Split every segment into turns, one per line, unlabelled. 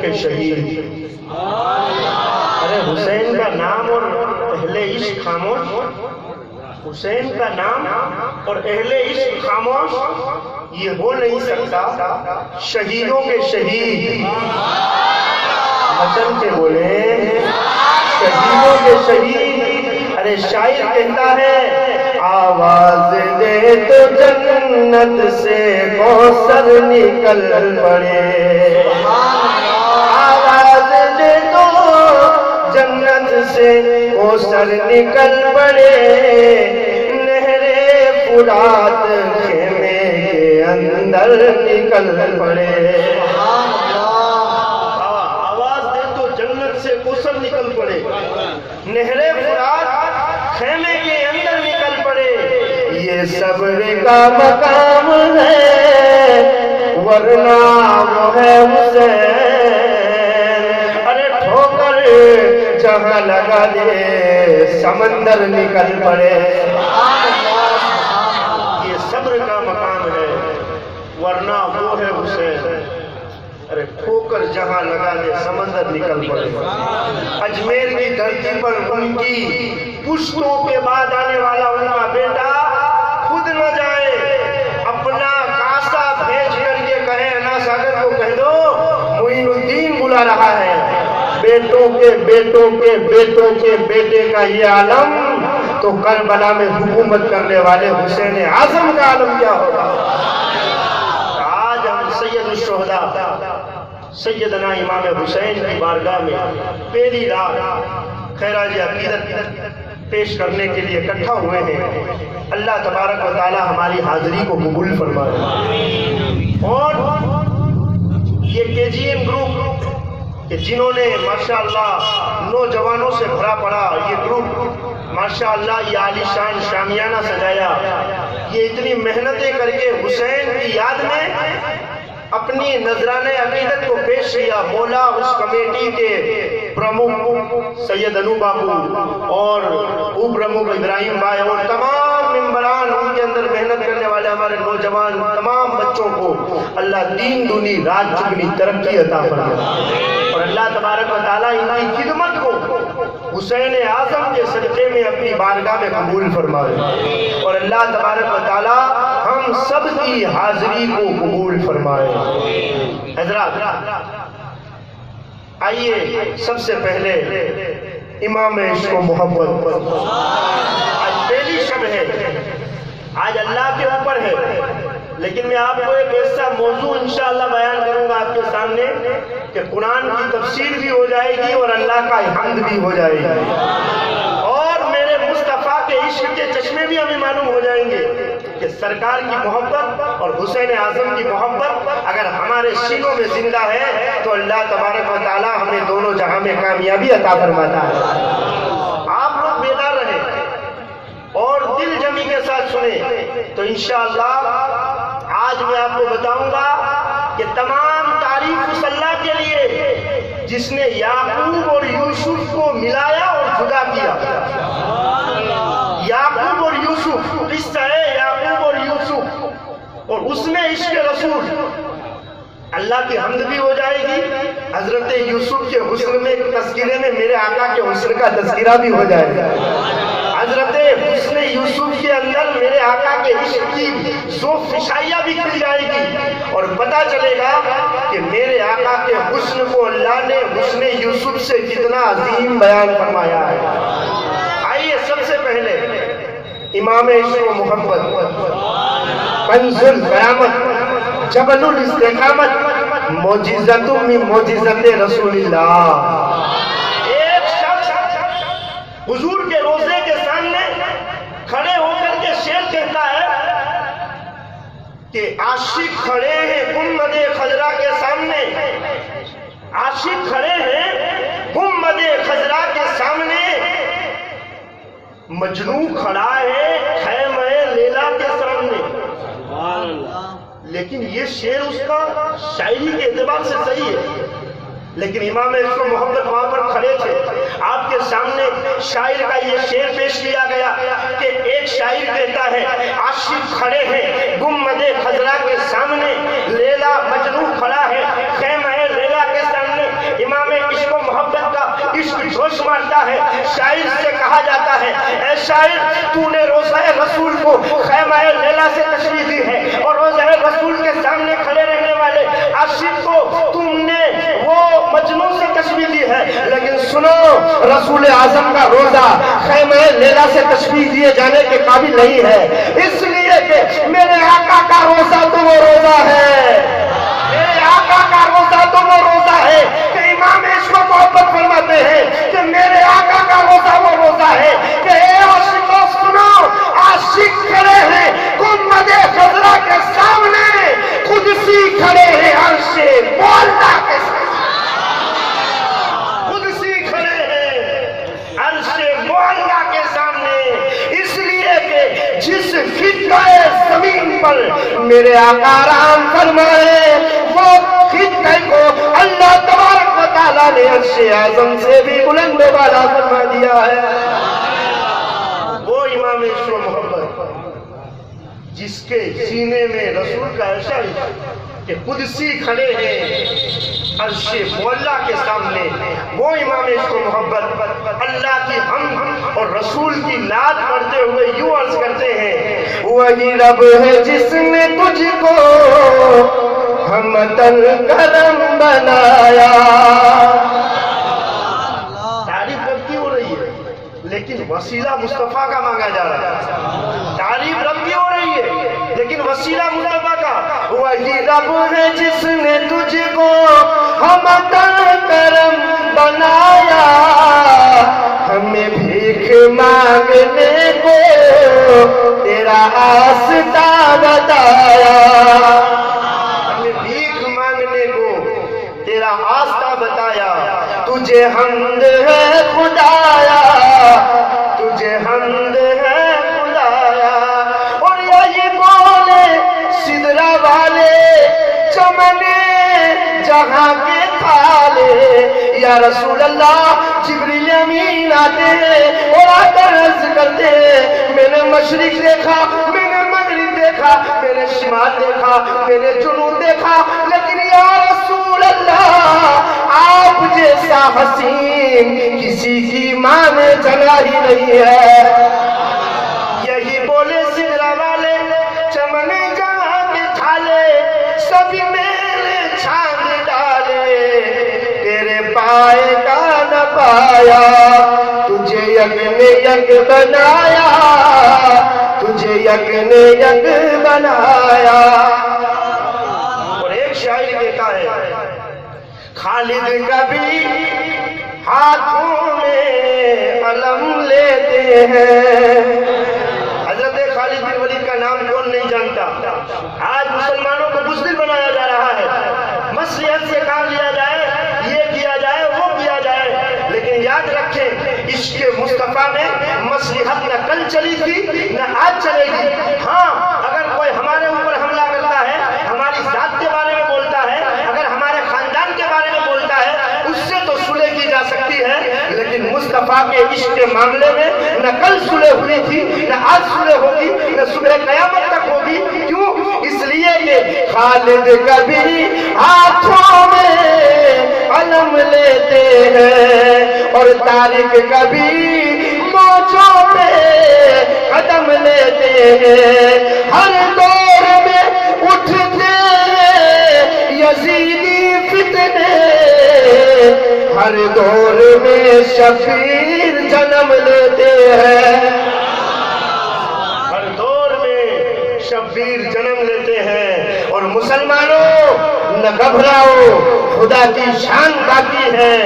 کے شہید۔ ارے حسین کا نام اور اہل عشق خاموش، حسین کا نام اور اہل عشق خاموش، یہ ہو نہیں سکتا شہیدوں کے شہید۔ مچن کے بولے شہیدوں کے شہید۔ ارے شاعر کہتا ہے آواز دے تو جنت سے کوثر نکل پڑے، آواز دے تو جنت سے کوثر نکل پڑے، نہر فرات خیمے کے اندر نکل پڑے۔ آواز دے تو جنت سے کوثر نکل پڑے، نہر فرات خیمے کے اندر نکل پڑے۔ یہ صبر کا مقام ہے ورنہ وہ ہے حسین، ارے ٹھوکر جہاں لگا دے سمندر نکل پڑے۔ یہ صبر کا مقام ہے ورنہ وہ ہے حسین، ارے ٹھوکر جہاں لگا دے سمندر نکل پڑے۔ اجمیر کی دھرتی پر ان کی پشتوں کے بعد آنے والا ان کا بیٹا خود نہ جائے، اپنا کاسا بھیج کر کے کہے انا ساگر کو کہہ دو معین الدین بلا رہا ہے۔ بیٹوں کے بیٹوں کے بیٹوں کے بیٹے کا یہ عالم تو کربلا میں حکومت کرنے والے حسین اعظم کا عالم کیا ہوگا۔ آج ہم سید الشہداء سیدنا امام حسین کی بارگاہ میں پہلی رات خراج عقیدت پیش کرنے کے لیے اکٹھا ہوئے ہیں۔ اللہ تبارک و تعالی ہماری حاضری کو قبول فرمائے۔ اور یہ KGM گروپ کہ جنہوں نے ماشاءاللہ نوجوانوں سے بھرا پڑا یہ گروپ، ماشاءاللہ یہ عالی شان شامیانہ سجایا، یہ اتنی محنتیں کر کے حسین کی یاد میں اپنی نذرانہ عقیدت کو پیش کیا۔ مولا اس کمیٹی کے پرمکھ سید انو بابو اور اپ پرمکھ ابراہیم بھائی اور تمام ممبران، ان کے اندر محنت کرنے والے ہمارے نوجوان تمام بچوں کو اللہ دین دنی رات چگنی ترقی عطا فرمائے، اور اللہ تبارک و تعالیٰ ان کی خدمت کو حسین اعظم کے صدقے میں اپنی بارگاہ میں قبول فرمائے، اور اللہ تبارک و تعالیٰ ہم سب کی حاضری کو قبول فرمائے۔ حضرات آئیے سب سے پہلے امام عشق و محبت پر، آج پہلی شب ہے، آج اللہ کے اوپر ہے، لیکن میں آپ کو ایک ایسا موضوع انشاءاللہ بیان کروں گا آپ کے سامنے کہ قرآن کی تفسیر بھی ہو جائے گی اور اللہ کا حمد بھی ہو جائے گی، اور میرے مصطفیٰ کے عشق کے چشمے بھی ہمیں معلوم ہو جائیں گے کہ سرکار کی محبت اور حسین اعظم کی محبت اگر ہمارے سینوں میں زندہ ہے تو اللہ تبارک و تعالی ہمیں دونوں جہاں میں کامیابی عطا فرماتا ہے۔ آپ لوگ بیدار رہیں اور دل جمی کے ساتھ سنیں تو انشاءاللہ آج میں آپ کو بتاؤں گا کہ تمام تعریف اس اللہ کے لیے جس نے یعقوب اور یوسف کو ملایا اور جدا کیا۔ یعقوب اور یوسف قصہ ہے، یعقوب اور یوسف، اور اس میں عشق رسول، اللہ کی حمد بھی ہو جائے گی، حضرت یوسف کے حسن میں تذکرے میں میرے آقا کے حسن کا تذکرہ بھی ہو جائے گا، حضرت حسن یوسف کے اندر میرے آقا کے عشق کی ذوق فشائیہ بھی کھل جائے گی، اور پتہ چلے گا کہ میرے آقا کے حسن کو اللہ نے حسن یوسف سے کتنا عظیم بیان فرمایا ہے۔ آئیے سب سے پہلے امام عشق و محبت، کنز القیامت، جبل الاستقامت، معجزۃ من معجزات رسول اللہ۔ ایک شخص حضور کے روضے کے سامنے کھڑے ہو کر کے شعر کہتا ہے کہ عاشق کھڑے ہیں گنبد خضرا کے سامنے، عاشق کھڑے ہیں گنبد خضرا کے سامنے، مجنوں کھڑا ہے خیمہ لیلا کے سامنے۔ لیکن یہ شعر اس کا شاعری کے اعتبار سے صحیح ہے، لیکن امام عشق و محبت وہاں پر کھڑے تھے، آپ کے سامنے شاعر کا یہ شعر پیش کیا گیا کہ ایک شاعر کہتا ہے عاشق کھڑے ہیں گنبد خضرا کے سامنے، لیلا مجنوں کھڑا ہے خیمہ لیلا کے سامنے، شاعر تو نے روضہ رسول کو خیمہ لیلا سے تشبیہ دی ہے اور روضہ رسول کے سامنے کھڑے رہنے والے عاشق کو تم نے وہ مجنون سے تشبیہ دی ہے، لیکن سنو رسول اعظم کا روضہ خیمہ لیلا سے تشبیہ دیے جانے کے قابل نہیں ہے، اس لیے کہ میرے آقا کا روضہ تو وہ روضہ ہے، میرے آقا کا روضہ تو وہ روضہ ہے کہ امام عشق و محبت فرماتے ہیں کہ میرے آقا کا روضہ وہ روضہ ہے کہ اے عاشقوں سنو، عاشق کھڑے ہیں گنبد خضرا کے سامنے، قدسی کھڑے ہیں عرش مولا کے سامنے، قدسی کھڑے ہیں عرش مولا کے سامنے، اس لیے کہ جس خطے زمین پر میرے آقا آرام فرمائے وہ خطے کو اللہ تبارک و تعالیٰ نے عرش اعظم سے بھی بلند و بالا فرما دیا ہے۔ وہ امام عشق و محبت جس کے سینے میں رسول کا ایسا ہے کہ قدسی کھڑے ہیں عرش مولا کے سامنے، وہ امام عشق و محبت اللہ کی حمد اور رسول کی نعت پڑھتے ہوئے یوں عرض کرتے ہیں، وہی رب ہے جس نے تجھ کو حمد الکرم بنایا۔ تعریف رب کی ہو رہی ہے لیکن وسیلہ مصطفیٰ کا مانگا جا رہا ہے، تعریف رب کی ہو رہی ہے لیکن وسیلہ مصطفیٰ کا، وہی رب ہے جس نے تجھ کو حمد الکرم بنایا، ہمیں بھیک مانگنے کو تیرا آستہ بتایا، ہمیں بھیک مانگنے کو تیرا آستہ بتایا، تجھے حمد ہے خدایا، تجھے حمد ہے خدایا، اور یہی بولے سدرا والے چمنے جہاں کے تھالے، یا رسول اللہ جبریل امین آتے ہیں اور آ کر عرض کرتے ہیں، میں نے مشرق دیکھا، میں نے مغرب دیکھا، میں نے شمال دیکھا، میں نے جنوب دیکھا، لیکن یا رسول اللہ آپ جیسا حسین کسی کی ماں نے جگہ ہی نہیں ہے۔ یہی بولے سدرا والے چمنے جہاں کے تھالے، سبھی میرے چھاند ڈالے، تیرے پائے کا نہ پایا، تجھے یک نے یک بنایا، تجھے یک نے یک بنایا۔ اور ایک شاعر کہتا ہے، خالد کبھی ہاتھوں میں علم لیتے ہیں، حضرت خالد بن ولید کا نام کون نہیں جانتا، آج مسلمانوں کو بزدل بنایا جا رہا ہے، مصلحت سے کام لیا جائے، یہ کیا جائے وہ کیا جائے، لیکن یاد رکھیں عشق مصطفیٰ میں مصلحت نہ کل چلی تھی نہ آج چلے گی۔ ہاں اگر کوئی ہمارے اوپر حملہ کرتا ہے، ہماری ذات کے بارے میں بولتا ہے، اگر ہمارے خاندان کے بارے میں بولتا ہے، اس سے تو صلح کی جا سکتی ہے، لیکن مصطفیٰ کے عشق کے معاملے میں نہ کل صلح ہوئی تھی نہ آج صلح ہوگی نہ صبح قیامت تک ہوگی۔ کیوں؟ اس لیے کہ خالد کبھی ہاتھوں میں علم لیتے ہیں اور طارق کبھی موجوں پہ قدم لیتے ہیں، ہر دور میں اٹھتے یزیدی فتنے، ہر دور میں شفیع جنم لیتے ہیں، ہر دور میں شبیر جنم لیتے ہیں۔ اور مسلمانوں نہ گھبراؤ، خدا کی شان باقی ہے،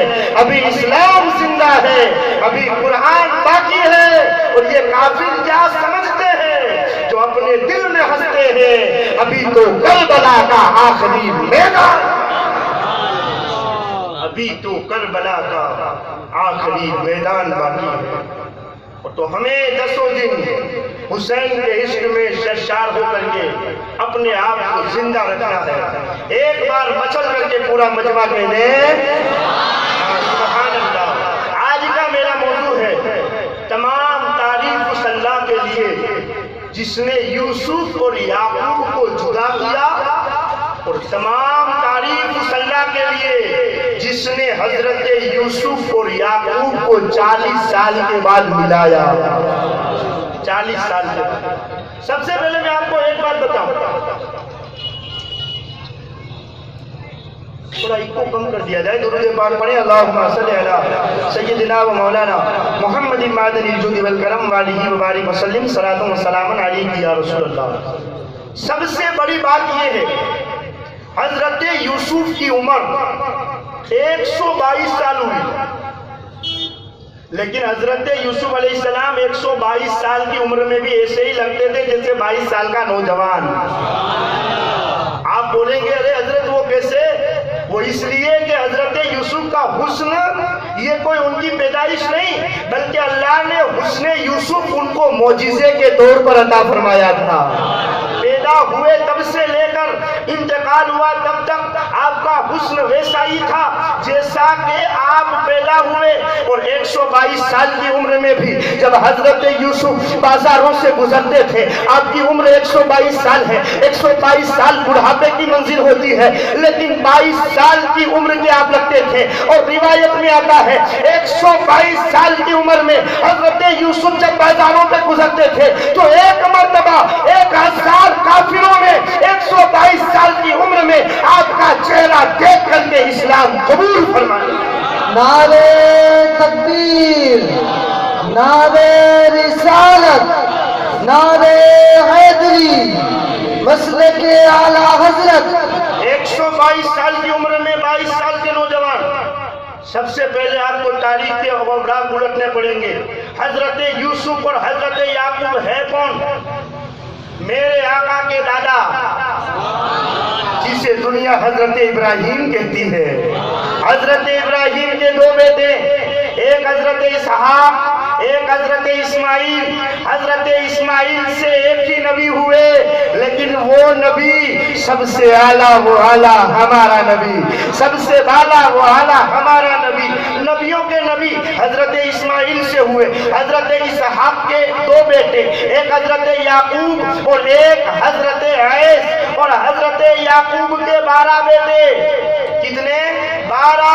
ابھی اسلام زندہ ہے، ابھی قرآن باقی ہے، اور یہ کافر کیا سمجھتے ہیں جو اپنے دل میں ہنستے ہیں، ابھی تو کربلا کا آخری میدان، ابھی تو کربلا کا آخری میدان باقی ہے۔ تو ہمیں دسوں دن حسین کے عشق میں سرشار ہو کر کے اپنے آپ کو زندہ رکھنا ہے۔ ایک بار مچل کر کے پورا مجمع کہنے سبحان اللہ۔ آج کا میرا موضوع ہے تمام تعریف اس اللہ کے لیے جس نے یوسف اور یعقوب کو جدا کیا، اور تمام تعریف اس اللہ کے لیے جس نے حضرت یوسف اور یعقوب کو 40 سال کے بعد ملایا۔ 40 साल के। सबसे पहले मैं आपको एक बात बताऊं, थोड़ा इको कम कर दिया जाए, दुरूद पाक पढ़े, अल्लाहुम्मा सल्ली अला सय्यिदिना व मौलाना मुहम्मदिन मादनिल जुद वल करम वालिही व बारिक वसल्लिम सलातु व सलामन अलैहि या रसूलल्लाह। सबसे बड़ी बात ये है, हजरत यूसुफ की उम्र 122 साल हुई, लेकिन हजरत यूसुफ अलैहिस्सलाम 122 साल की उम्र में भी ऐसे ही लगते थे जैसे 22 साल का नौजवान। आप बोलेंगे अरे हजरत वो कैसे? वो इसलिए कि हजरत यूसुफ का हुस्न ये कोई उनकी पैदाइश नहीं, बल्कि अल्लाह ने हुस्न यूसुफ उनको मौजिज़े के तौर पर अता फरमाया था। पैदा हुए तब से लेकर इंतकाल हुआ तब तक आपका हुस्न वैसा ही था जैसा कि आप पैदा हुए। और 122 साल की उम्र में भी जब हजरत यूसुफ बाजारों से गुजरते थे, आपकी उम्र 122 साल है, 122 साल बुढ़ापे की मंजिल होती है, लेकिन 22 साल की उम्र के आप लगते थे। और रिवायत में आता है 122 साल की उम्र में हजरत यूसुफ जब बाजारों पे गुजरते थे तो एक मर्तबा 1000 काफिरों ने 122 साल की उम्र में आपका चेहरा देख करके इस्लाम कबूल फरमाया।
नारे तकबीर, नारे रिसालत, नारे हैदरी, मसले के आला हजरत।
122 साल की उम्र में 22 साल के नौजवान। सबसे पहले आपको तारीख के अवराक उलटने पड़ेंगे। हजरत यूसुफ और हजरत याकूब है कौन? मेरे आका के दादा, जिसे दुनिया हजरत इब्राहिम कहती है। हजरत इब्राहिम के 2 बेटे, एक हजरत इसहाक, एक हजरत इस्माइल। हजरत इस्माइल से एक ही नबी हुए, लेकिन वो नबी सबसे आला वो आला हमारा नबी, सबसे आला वो आला हमारा नबी। नबियों के नबी हजरत इस्माइल से हुए। हजरत इसहाक के 2 बेटे, एक हजरत याकूब और एक हजरत ऐस। और हजरत याकूब के 12 बेटे। कितने? 12।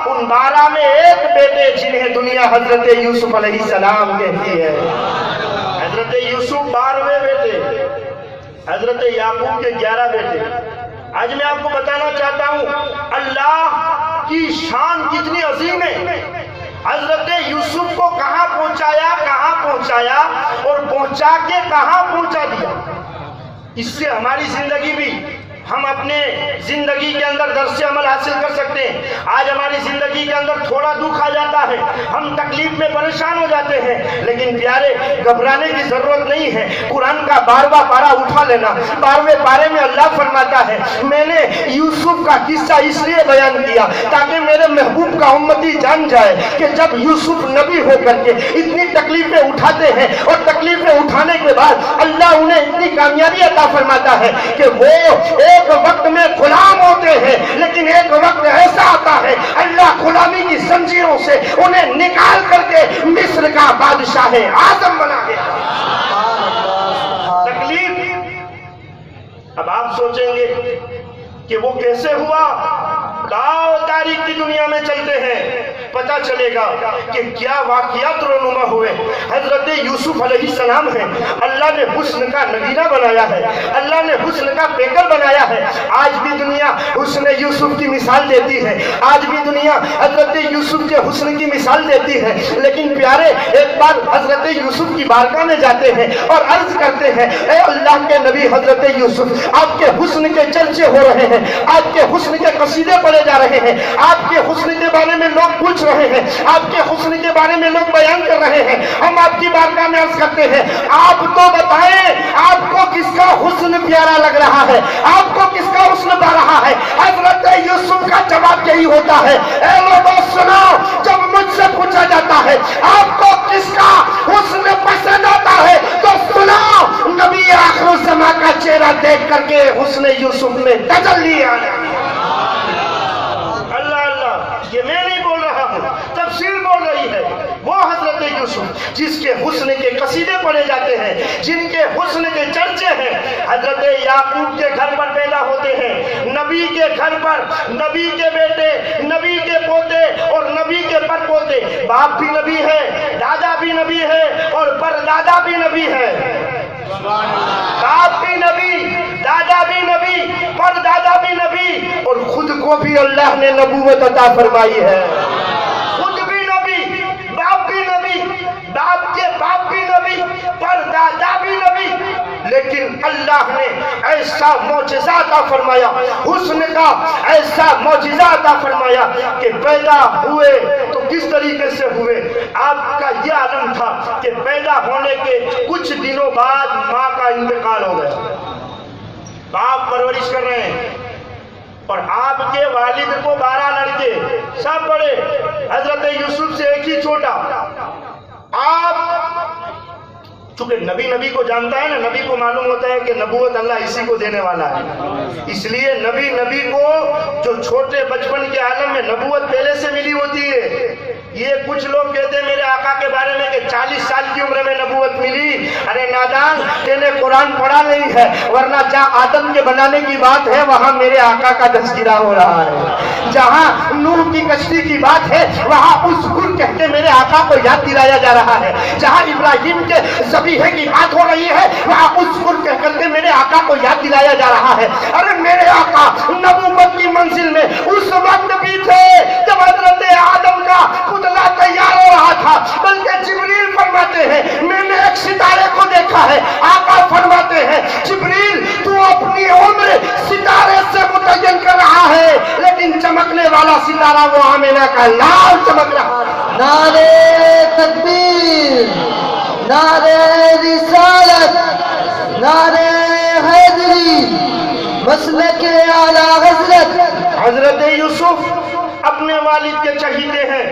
उन 12 में एक बेटे जिन्हें दुनिया हजरत यूसुफ अलैहिस्सलाम कहती है। हजरत यूसुफ 12वें बेटे, हजरत याकूब के 11 बेटे। आज मैं आपको बताना चाहता हूं अल्लाह की शान कितनी अजीम है। हजरत यूसुफ को कहां पहुंचाया और पहुंचा के कहां पहुंचा दिया। इससे हमारी जिंदगी भी, हम अपने जिंदगी के अंदर दर्स अमल हासिल कर सकते हैं। आज हमारी जिंदगी के अंदर थोड़ा दुख आ जाता है, हम तकलीफ में परेशान हो जाते हैं, लेकिन प्यारे घबराने की जरूरत नहीं है। कुरान का 12वां पारा उठा लेना। 12वें पारे में अल्लाह फरमाता है, मैंने यूसुफ का किस्सा इसलिए बयान किया ताकि मेरे महबूब का उम्मती जान जाए कि जब यूसुफ नबी होकर के इतनी तकलीफें उठाते हैं और तकलीफें उठाने के बाद अल्लाह उन्हें इतनी कामयाबी अता फरमाता है कि वो एक वक्त में गुलाम होते हैं, लेकिन एक वक्त ऐसा आता है अल्लाह गुलामी की जंजीरों से उन्हें निकाल करके मिस्र का बादशाह आजम बना देता है। तकलीफ। अब आप सोचेंगे कि वो कैसे हुआ? लाओ तारीख की दुनिया में चलते हैं, पता चलेगा कि क्या वाकयात रोनुमा हुए। हजरत यूसुफ अलैहिस्सलाम है, अल्लाह ने हुस्न का नगीना बनाया है, अल्लाह ने हुस्न का पैकर बनाया है। आज भी दुनिया हुस्न यूसुफ की मिसाल देती है, आज भी दुनिया हजरत यूसुफ के हुस्न की मिसाल देती है। लेकिन प्यारे, एक बार हजरत यूसुफ की बारगाह में जाते हैं और अर्ज करते हैं, ए अल्लाह के नबी हजरत यूसुफ, आपके हुस्न के चर्चे हो रहे हैं, आपके हुस्न के कसीदे पढ़े जा रहे हैं, आपके हुस्न के बारे में लोग पूछ रहे हैं, आपके हुस्न के बारे में लोग बयान कर रहे हैं। हम आपकी बारगाह में अर्ज करते हैं, आप तो बताएं आपको किसका हुस्न प्यारा लग रहा है, आपको किसका हुस्न पा रहा है। हजरत यूसुफ का जवाब यही होता है, ए लोगों सुनो, जब मुझसे पूछा जाता है आपको किसका हुस्न पसंद आता है तो सुनो, नबी आखिर ज़मा का चेहरा देख करके हुस्न यूसुफ में तजल्ली आ गई। अल्लाह अल्लाह, ये मैं नहीं बोल रहा हूँ, तफसीर बोल रही है। वो हजरत यूसुफ जिसके हुस्न के कसीदे पढ़े जाते हैं, जिनके हुस्न के चर्चे हैं। हजरत याकूब के घर पर पैदा होते हैं, नबी के घर पर, नबी के बेटे, नबी के पोते और नबी के परपोते باپ بھی نبی ہے، دادا بھی نبی ہے اور پردادا بھی نبی ہے۔ باپ بھی نبی، دادا بھی نبی، پردادا بھی نبی، اور خود کو بھی اللہ نے نبوت عطا فرمائی ہے۔ خود بھی نبی، باپ بھی نبی، باپ کے باپ بھی نبی، پردادا بھی نبی، لیکن اللہ نے ایسا معجزہ عطا فرمایا، حسن کا ایسا معجزہ عطا فرمایا کہ پیدا ہوئے تو کس طریقے سے ہوئے۔ آپ کا یہ عالم تھا کہ پیدا ہونے کے کچھ دنوں بعد ماں کا انتقال ہو گیا، باپ پرورش کر رہے ہیں، اور آپ کے والد کو 12 لڑکے، سب بڑے، حضرت یوسف سے ایک ہی چھوٹا۔ آپ چونکہ نبی کو جانتا ہے نا، نبی کو معلوم ہوتا ہے کہ نبوت اللہ اسی کو دینے والا ہے، اس لیے نبی کو جو چھوٹے بچپن کے عالم میں نبوت پہلے سے ملی ہوتی ہے۔ یہ کچھ لوگ کہتے ہیں میرے آقا کے بارے میں کہ 40 سال کی عمر میں نبوت ملی۔ ارے نادان، تینے نے قرآن پڑھا نہیں ہے، ورنہ جہاں آدم کے بنانے کی بات ہے وہاں میرے آقا کا تذکرہ ہو رہا ہے، جہاں نوح کی کشتی کی بات ہے وہاں اذکر کہتے میرے آقا کو یاد دلایا جا رہا ہے، جہاں ابراہیم کے ذبیحے کی بات ہو رہی ہے وہاں اذکر کہہ کر کے میرے آقا کو یاد دلایا جا رہا ہے۔ ارے میرے آقا نبوت کی منزل میں اس وقت بھی تھے جب حضرت آدم کا پتلا تیار ہو رہا تھا، بلکہ جبریل فرماتے ہیں میں نے ایک ستارے کو دیکھا ہے۔ آقا فرماتے ہیں جبریل تو اپنی عمر ستارے سے متعین کر رہا ہے، لیکن چمکنے والا ستارہ وہ آمینہ کا لال چمک رہا ہے۔
نعرے تکبیر، نعرے رسالت، نعرے حیدری، مسلک اعلی حضرت۔
حضرت یوسف اپنے والد کے چہیتے ہیں،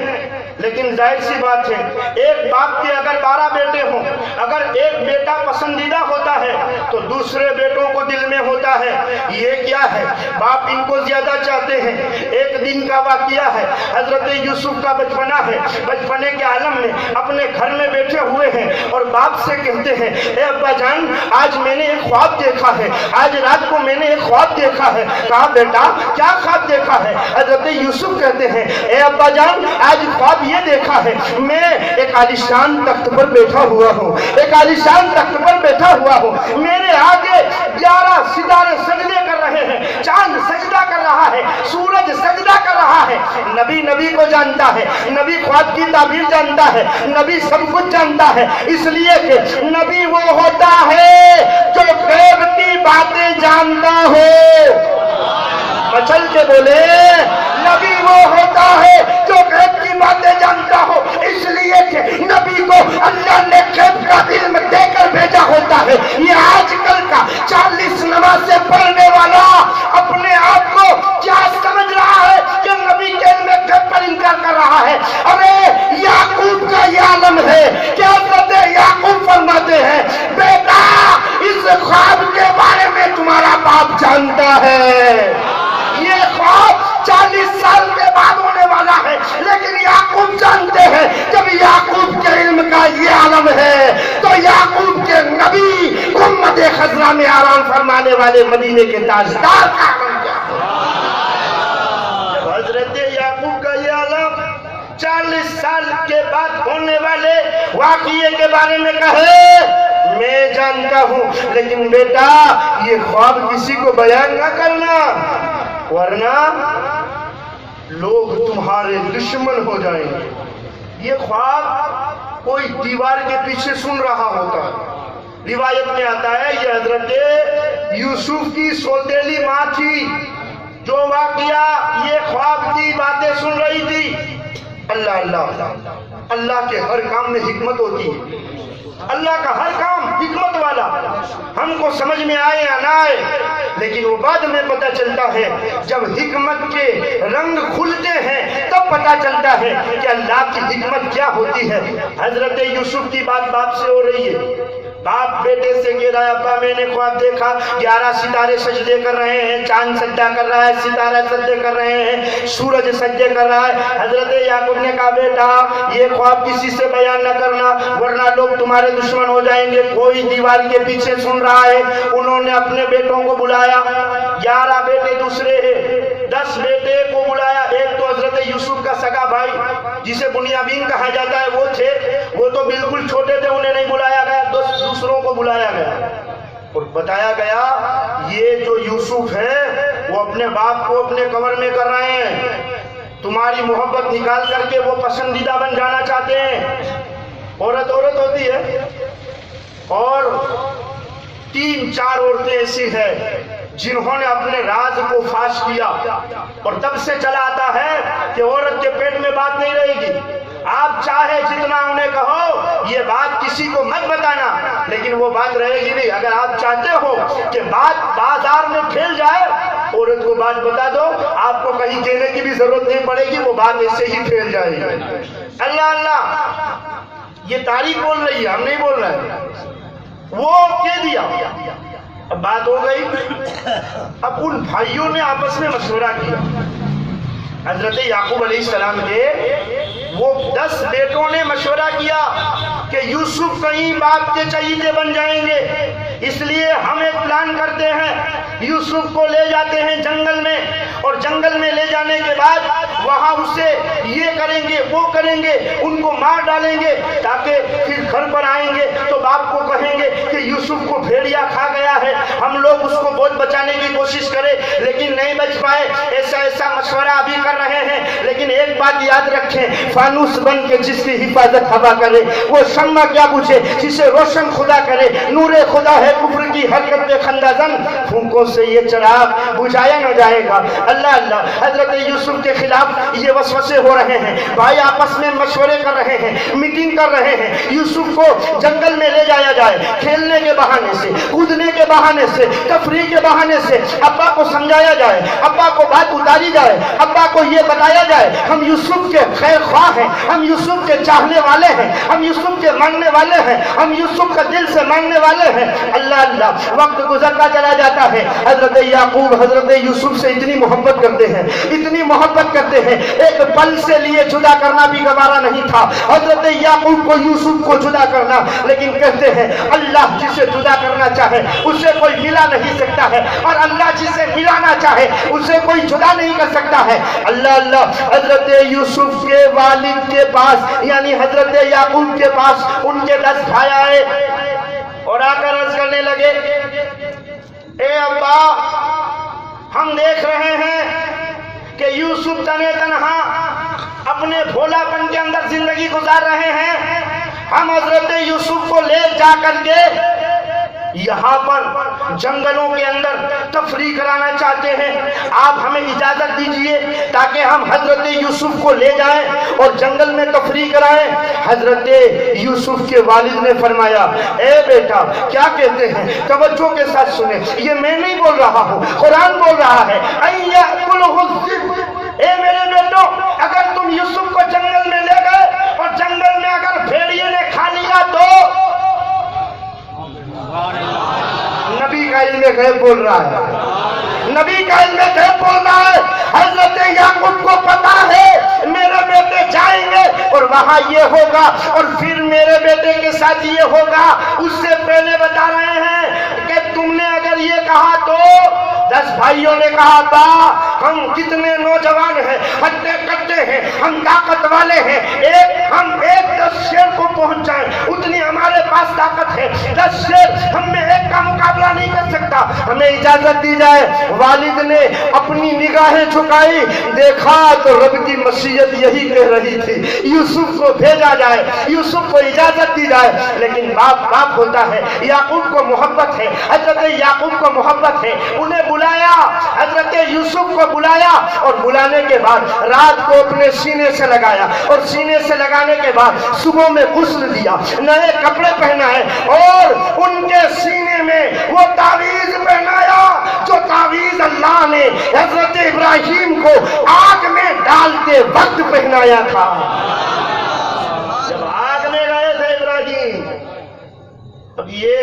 لیکن ظاہر سی بات ہے ایک باپ کے اگر 12 بیٹے ہوں، اگر ایک بیٹا پسندیدہ ہوتا ہے تو دوسرے بیٹوں کو دل میں ہوتا ہے یہ کیا ہے، باپ ان کو زیادہ چاہتے ہیں۔ ایک دن کا واقعہ ہے، حضرت یوسف کا بچپنا ہے، بچپنے کے عالم میں اپنے گھر میں بیٹھے ہوئے ہیں اور باپ سے کہتے ہیں اے ابا جان آج میں نے ایک خواب دیکھا ہے، آج رات کو میں نے ایک خواب دیکھا ہے۔ کہا بیٹا کیا خواب دیکھا ہے؟ حضرت یوسف کہتے ہیں اے ابا جان آج خواب یہ دیکھا ہے میں ایک عالیشان تخت پر بیٹھا ہوا ہوں، ایک عالیشان تخت پر بیٹھا ہوا ہوں، میرے آگے 11 ستارے سجدے کر رہے ہیں، چاند سجدہ کر رہا ہے، سورج سجدہ کر رہا ہے۔ نبی کو جانتا ہے، نبی خواب کی تعبیر جانتا ہے، نبی سب کچھ جانتا ہے، اس لیے کہ نبی وہ ہوتا ہے جو غیب کی باتیں جانتا ہو۔ مچل کے بولے نبی وہ ہوتا ہے جو غیب کی باتیں جانتا ہو، اس لیے کہ نبی کو اللہ نے غیب کا علم دے کر بھیجا ہوتا ہے۔ یہ آج کل کا 40 نمازیں پڑھنے والا اپنے آپ کو کیا سمجھ رہا ہے کہ نبی کے علم غیب پر انکار کر رہا ہے۔ ارے یعقوب کا یہ عالم ہے کہ حضرت یعقوب فرماتے ہیں بیٹا اس خواب کے بارے میں تمہارا باپ جانتا ہے، یہ خواب 40 سال کے بعد ہونے والا ہے، لیکن یعقوب جانتے ہیں جب یعقوب کے علم کا یہ عالم ہے تو یعقوب کے نبی امت خضرا میں آرام فرمانے والے مدینے کے تاجدار کا عالم کیا ہے۔ جب حضرت یعقوب کا یہ عالم 40 سال کے بعد ہونے والے واقعے کے بارے میں کہے میں جانتا ہوں، لیکن بیٹا یہ خواب کسی کو بیان نہ کرنا ورنہ لوگ تمہارے دشمن ہو جائیں گے۔ یہ خواب کوئی دیوار کے پیچھے سن رہا ہوتا ہے۔ روایت میں آتا ہے یہ حضرت یوسف کی سوتیلی ماں تھی جو واقعہ یہ خواب کی باتیں سن رہی تھی۔ اللہ کے ہر کام میں حکمت ہوتی ہے، اللہ کا ہر کام حکمت والا، ہم کو سمجھ میں آئے یا نہ آئے لیکن وہ بعد میں پتہ چلتا ہے، جب حکمت کے رنگ کھلتے ہیں تب پتہ چلتا ہے کہ اللہ کی حکمت کیا ہوتی ہے۔ حضرت یوسف کی بات باپ سے ہو رہی ہے، باپ بیٹے سے کہہ رہا ہے ابا میں نے خواب دیکھا 11 ستارے سجدے کر رہے ہیں، چاند سجدہ کر رہا ہے، ستارے سجدے کر رہے ہیں، سورج سجدے کر رہا ہے۔ حضرت یعقوب نے کہا بیٹا یہ خواب کسی سے بیان نہ کرنا ورنہ لوگ تمہارے دشمن ہو جائیں گے، کوئی دیوار کے پیچھے سن رہا ہے۔ انہوں نے اپنے بیٹوں کو بلایا، 11 بیٹے دوسرے ہیں، 10 بیٹے کو بلایا، ایک تو حضرت یوسف کا سگا بھائی जिसे बुनियाबीन कहा जाता है वो थे, वो तो बिल्कुल छोटे थे, उन्हें नहीं बुलाया गया, दूसरों को बुलाया गया और बताया गया ये जो यूसुफ है वो अपने बाप को अपने कमर में कर रहे हैं, तुम्हारी मोहब्बत निकाल करके वो पसंदीदा बन जाना चाहते हैं। औरत होती है और 3-4 औरतें ऐसी है जिन्होंने अपने राज को फाश किया और तब से चला आता है कि औरत के पेट में बात नहीं रहेगी। आप चाहे जितना उन्हें कहो ये बात किसी को मत बताना, लेकिन वो बात रहेगी नहीं। अगर आप चाहते हो कि बात बाजार में फैल जाए, औरत को बात बता दो, आपको कहीं कहने की भी जरूरत नहीं पड़ेगी, वो बात ऐसे ही फैल जाएगी। अल्लाह अल्लाह, ये तारीख बोल रही है, हम नहीं बोल रहे। वो कह दिया, अब बात हो गई। अब उन भाइयों ने आपस में मशवरा किया। हजरत याकूब अलैहिस्सलाम के वो 10 बेटों ने मशवरा किया कि यूसुफ कहीं बाप के चहीते बन जाएंगे, इसलिए हम एक प्लान करते हैं, यूसुफ को ले जाते हैं जंगल में और जंगल में ले जाने के बाद वहां उसे ये करेंगे वो करेंगे, उनको मार डालेंगे, ताकि फिर घर पर आएंगे तो बाप को कहेंगे कि यूसुफ को भेड़िया खा गया है, हम लोग उसको बहुत बचाने की कोशिश करें लेकिन नहीं बच पाए। ऐसा मशवरा अभी कर रहे हैं, लेकिन एक बात याद रखें, फानूस बन के जिसकी हिफाजत हवा करे वो शम्मा क्या पूछे, जिसे रोशन खुदा करे, नूरे खुदा है कुफ्र की हरकत पे खंदाजन, फूंकों से ये चिराग बुझाया न जाएगा। अल्लाह अल्लाह, हजरत यूसुफ के खिलाफ ये वसवसे हो रहे हैं, भाई आपस में मशवरे कर रहे हैं, मीटिंग कर रहे हैं, यूसुफ को जंगल में ले जाया जाए, खेलने के बहाने से, कूदने के बहाने से, तफरीह के बहाने से, अब्बा को समझाया जाए, अब्बा को बात उतारी जाए, अब्बा को ये बताया जाए हम यूसुफ के खैर ख्वाह हैं, हम यूसुफ के चाहने वाले हैं, हम यूसुफ के मांगने वाले हैं, हम यूसुफ का दिल से मांगने वाले हैं। अल्लाह अल्लाह, वक्त गुजरता चला जाता है। हजरत याकूब हजरत यूसुफ से इतनी मोहब्बत करते हैं, इतनी मोहब्बत करते हैं, एक पल से लिए जुदा करना भी गवारा नहीं था हजरत याकूब को यूसुफ को जुदा करना, लेकिन कहते हैं अल्लाह जिसे जुदा करना चाहे उसे कोई मिला नहीं सकता है, और अल्लाह जिसे मिलाना चाहे उसे कोई जुदा नहीं कर सकता है। अल्लाह अल्लाह, हजरत यूसुफ के वालिद के पास यानी हजरत याकूब के पास उनके 10 भाई आए और आकर अर्ज करने लगे, ए अब्बा, हम देख रहे हैं कि यूसुफ तने तनहा अपने भोलापन के अंदर जिंदगी गुजार रहे हैं, हम हजरत यूसुफ को ले जा करके यहाँ पर जंगलों के अंदर तफरीह कराना चाहते हैं, आप हमें इजाजत दीजिए ताकि हम हजरत यूसुफ को ले जाएं और जंगल में तफरीह कराएं। हजरत यूसुफ के वालिद ने फरमाया, ए बेटा क्या कहते हैं, तवज्जो के साथ सुने, ये मैं नहीं बोल रहा हूँ, कुरान बोल रहा है, ए मेरे बेटो, अगर तुम यूसुफ को जंगल में ले गए और जंगल में अगर भेड़िए ने खा लिया तो नबी का इल्म गैब बोल रहा है, नबी का इल्म गैब बोल रहा है। हजरत याकूब को पता है मेरे बेटे जाएंगे और वहां ये होगा और फिर मेरे बेटे के साथ ये होगा, उससे पहले बता रहे हैं कि तुमने अगर ये कहा तो 10 भाइयों ने कहा, बा हम कितने नौजवान हैं, हट्टे कट्टे हैं, हम ताकत वाले हैं, हम 10 शेर को पहुंच जाए उतनी हमारे पास ताकत है, 10 शेर हम में एक का मुकाबला नहीं कर सकता, हमें इजाजत दी जाए। वालिद ने अपनी निगाहें झुकाई, देखा तो रब की मसीहत यही कह रही थी, यूसुफ को भेजा जाए, यूसुफ को इजाजत दी जाए, लेकिन बाप होता है, याकूब को मोहब्बत है, हजरत याकूब को मोहब्बत है, उन्हें बुलाया, हजरत यूसुफ को बुलाया और बुलाने के बाद रात को अपने सीने से लगाया और सीने से लगाने के बाद सुबह में गुस्ल दिया, नए कपड़े पहनाए और उनके सीने में वो तावीज पहनाया जो तावीज अल्लाह ने हजरत इब्राहिम को आग में डालते वक्त पहनाया था। जब आग में गए थे इब्राहिम, अब ये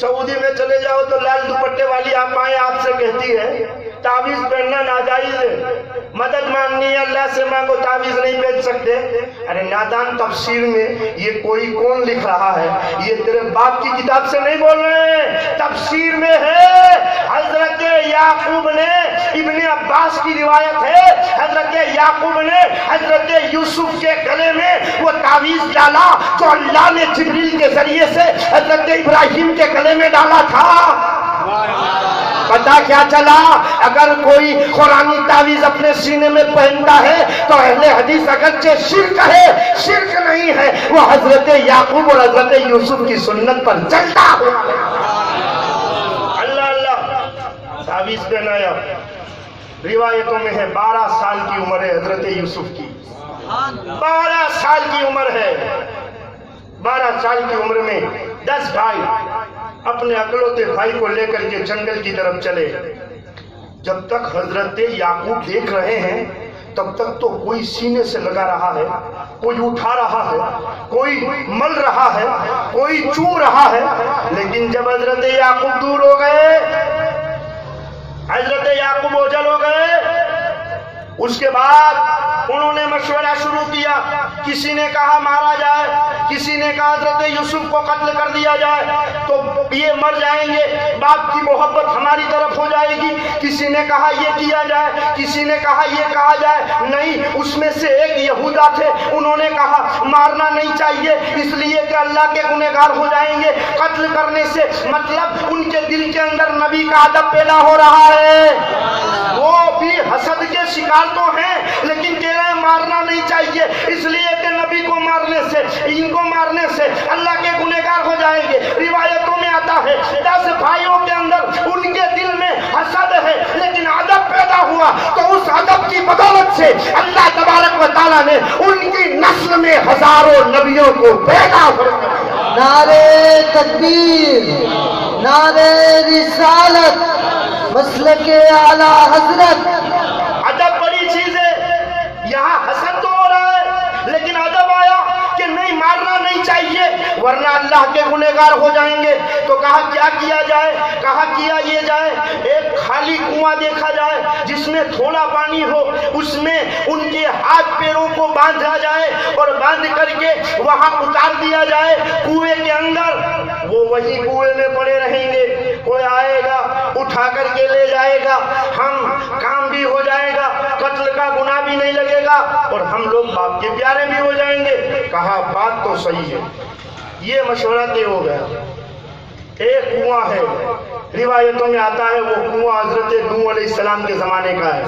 सऊदी में चले जाओ तो लाल दुपट्टे वाली आप माएँ आपसे कहती है तावीज पहनना नाजायज है, مدد مانگنی ہے اللہ سے مانگو، تعویذ نہیں بیچ سکتے۔ ارے نادان، تفسیر میں یہ کوئی کون لکھ رہا ہے؟ یہ تیرے باپ کی کتاب سے نہیں بول رہے ہیں، تفسیر میں ہے۔ حضرت یعقوب نے، ابن عباس کی روایت ہے، حضرت یعقوب نے حضرت یوسف کے گلے میں وہ تعویذ ڈالا جو اللہ نے جبریل کے ذریعے سے حضرت ابراہیم کے گلے میں ڈالا تھا۔ پتا کیا چلا؟ اگر کوئی قرآنی تعویذ اپنے سینے میں پہنتا ہے تو اہل حدیث اگرچہ شرک ہے، شرک نہیں ہے، وہ حضرت یعقوب اور حضرت یوسف کی سنت پر چلتا ہوا۔ اللہ اللہ، تعویذ پہنایا۔ روایتوں میں ہے 12 سال کی عمر ہے حضرت یوسف کی، 12 سال کی عمر ہے۔ 12 سال کی عمر میں 10 بھائی اپنے اکلوتے بھائی کو لے کر کے جنگل کی طرف چلے۔ جب تک حضرت یعقوب دیکھ رہے ہیں تب تک تو کوئی سینے سے لگا رہا ہے، کوئی اٹھا رہا ہے، کوئی مل رہا ہے، کوئی چوم رہا ہے، لیکن جب حضرت یعقوب دور ہو گئے، حضرت یعقوب اوجھل ہو گئے، اس کے بعد انہوں نے مشورہ شروع کیا۔ کسی نے کہا مارا جائے، کسی نے کہا حضرت یوسف کو قتل کر دیا جائے تو یہ مر جائیں گے، باپ کی محبت ہماری طرف ہو جائے گی۔ کسی نے کہا یہ کیا جائے، کسی نے کہا یہ کہا جائے۔ نہیں، اس میں سے ایک یہودا تھے، انہوں نے کہا مارنا نہیں چاہیے اس لیے کہ اللہ کے گنہگار ہو جائیں گے، قتل کرنے سے مطلب ان کے دل کے اندر نبی کا ادب پیدا ہو رہا ہے۔ وہ بھی حسد کے شکار تو ہیں لیکن کہہ رہے ہیں مارنا نہیں چاہیے اس لیے کہ نبی کو مارنے سے، ان کو مارنے سے اللہ کے گنہگار ہو جائیں گے۔ روایتوں میں آتا ہے 10 بھائیوں کے اندر ان کے دل میں حسد ہے لیکن ادب پیدا ہوا تو اس ادب کی بدولت سے اللہ تبارک و تعالیٰ نے ان کی نسل میں ہزاروں نبیوں کو پیدا فرمایا۔
نعرے تکبیر، نعرے رسالت، مسلک اعلی حضرت۔
ادب بڑی چیز ہے، یہاں حسد تو ہو رہا ہے لیکن ادب آیا کہ نہیں مارنا نہیں چاہیے ورنہ اللہ کے گنہگار ہو جائیں گے۔ تو کہا کیا کیا جائے؟ کہا کیا یہ جائے ایک خالی کنواں دیکھا جائے جس میں تھوڑا پانی ہو، اس میں ان کے ہاتھ پیروں کو باندھا جائے اور باندھ کر کے وہاں اتار دیا جائے کنویں کے اندر، وہ وہی کنویں میں پڑے رہیں گے، کوئی آئے گا اٹھا کر کے لے جائے گا، ہم کام بھی ہو جائے گا، قتل کا گناہ بھی نہیں لگے گا اور ہم لوگ باپ کے پیارے بھی ہو جائیں گے۔ کہا بات تو صحیح ہے، یہ مشورہ طے ہو گیا۔ ایک کنواں ہے، روایتوں میں آتا ہے وہ کنواں حضرت نوح علیہ السلام کے زمانے کا ہے۔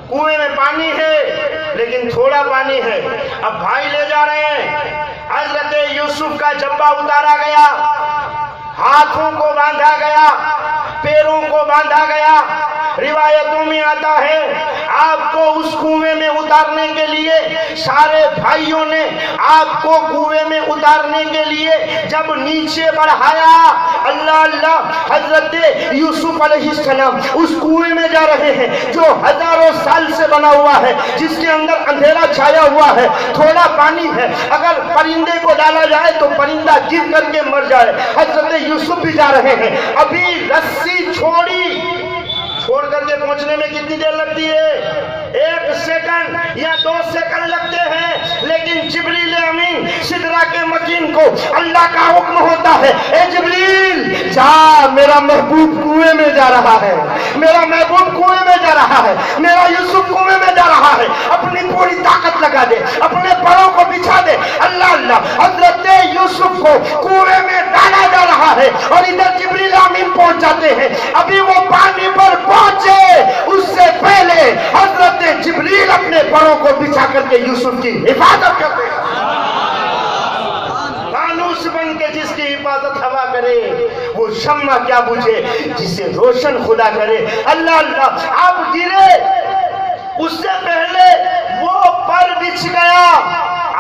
کنویں میں پانی ہے لیکن تھوڑا پانی ہے۔ اب بھائی لے جا رہے ہیں، حضرت یوسف کا جبہ اتارا گیا، ہاتھوں کو باندھا گیا، پیروں کو باندھا گیا۔ روایتوں میں آتا ہے آپ کو اس کنویں میں اتارنے کے لیے سارے بھائیوں نے آپ کو کنویں میں اتارنے کے لیے جب نیچے بڑھایا، اللہ اللہ، حضرت یوسف علیہ السلام اس کنویں میں جا رہے ہیں جو ہزاروں سال سے بنا ہوا ہے، جس کے اندر اندھیرا چھایا ہوا ہے، تھوڑا پانی ہے، اگر پرندے کو ڈالا جائے تو پرندہ گر کر کے مر جائے۔ حضرت یوسف بھی جا رہے ہیں، ابھی رسی چھوڑ کر کے پہنچنے میں کتنی دیر لگتی ہے؟ 1 سیکنڈ یا 2 سیکنڈ لگتے ہیں، لیکن جبریل امین سدرہ کے مکین کو اللہ کا حکم ہوتا ہے، اے جبریل جا، میرا محبوب کنویں میں جا رہا ہے، میرا محبوب کنویں میں جا رہا ہے، میرا یوسف کنویں میں جا رہا ہے، اپنی پوری طاقت لگا دے، اپنے پروں کو بچھا دے۔ اللہ اللہ، حضرت یوسف کو کنویں میں ڈالا جا رہا ہے اور ادھر جبریل امین پہنچ جاتے ہیں۔ ابھی وہ پانی پر پہنچے اس سے پہلے حضرت جبریل اپنے پروں کو بچھا کر کے یوسف کی حفاظت کرتے ہیں۔ فانوس بن کے جس کی حفاظت ہوا کرے وہ شمع کیا بجھے جسے روشن خدا کرے۔ اللہ اللہ، آپ گرے اس سے پہلے وہ پر بچھ گیا،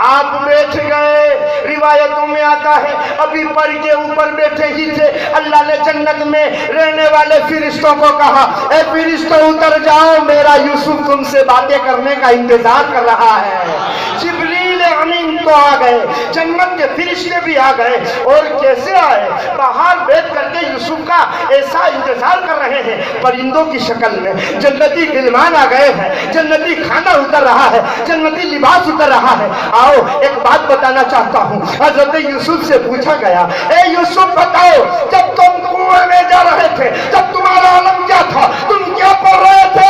آپ بیٹھ گئے۔ روایتوں میں آتا ہے ابھی پر کے اوپر بیٹھے ہی تھے، اللہ نے جنت میں رہنے والے فرشتوں کو کہا، اے فرشتوں اتر جاؤ، میرا یوسف تم سے باتیں کرنے کا انتظار کر رہا ہے۔ جبریل امین تو آ گئے، जन्नत के फरिश्ते भी आ गए। और कैसे आए? बाहर बैठ करके यूसुफ का ऐसा इंतजार कर रहे हैं परिंदों की शक्ल में। जन्नती गिलमान आ गए हैं, जन्नती खाना उतर रहा है, जन्नती लिबास उतर रहा है। आओ एक बात बताना चाहता हूँ। हजरत यूसुफ से पूछा गया, ए यूसुफ बताओ, जब तुम कुएं में जा रहे थे, जब तुम्हारा आलम क्या था, तुम क्या पढ़ रहे थे?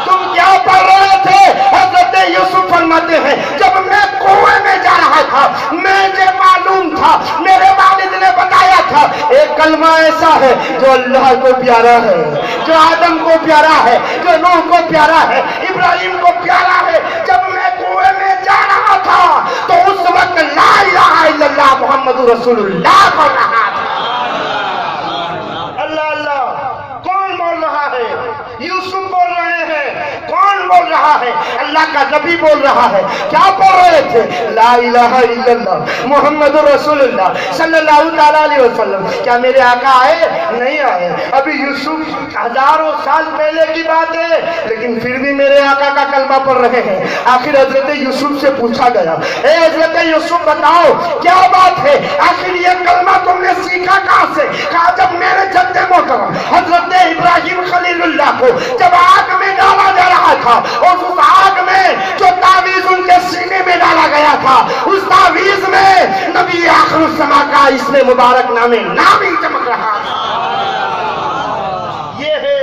तुम क्या पढ़ रहे थे? हजरत यूसुफ फरमाते हैं, जब मैं कुएं में जा रहा था, मुझे मालूम था, मेरे वालिद ने बताया था, एक कलमा ऐसा है जो अल्लाह को प्यारा है, जो आदम को प्यारा है, जो नूह को प्यारा है, इब्राहिम को प्यारा है। जब मैं कुएं में जा रहा था तो उस वक्त ला इलाहा इल्लल्लाह मुहम्मदुर रसूलुल्लाह बोल रहा था। अल्लाह अल्लाह, कौन बोल रहा है? यूसुफ बोल रहे हैं। कौन बोल रहा है? अल्लाह का नबी बोल रहा है। क्या बोल रहे थे? ला इलाहा इल्लल्लाह मुहम्मदुर रसूलुल्लाह सल्लल्लाहु तआला अलैहि वसल्लम। क्या मेरे आका आए? नहीं आए। अभी यूसुफ हजारों साल पहले की बात है, लेकिन फिर भी मेरे आका का कलमा पढ़ रहे हैं। आखिर हजरत यूसुफ से पूछा गया, ए हजरत यूसुफ बताओ क्या बात है? आखिर ये कलमा तुमने सीखा कहां से? कहा जब मेरे जद्दे मोहतरम हजरत इब्राहिम खलीलुल्लाह को जब आग में डाला जा रहा था, और उस आग में जो तावीज उनके सीने में डाला गया था, उस तावीज में नबी आखिरुस्समा का इसमें मुबारक नामे नाम ही चमक रहा था। ये है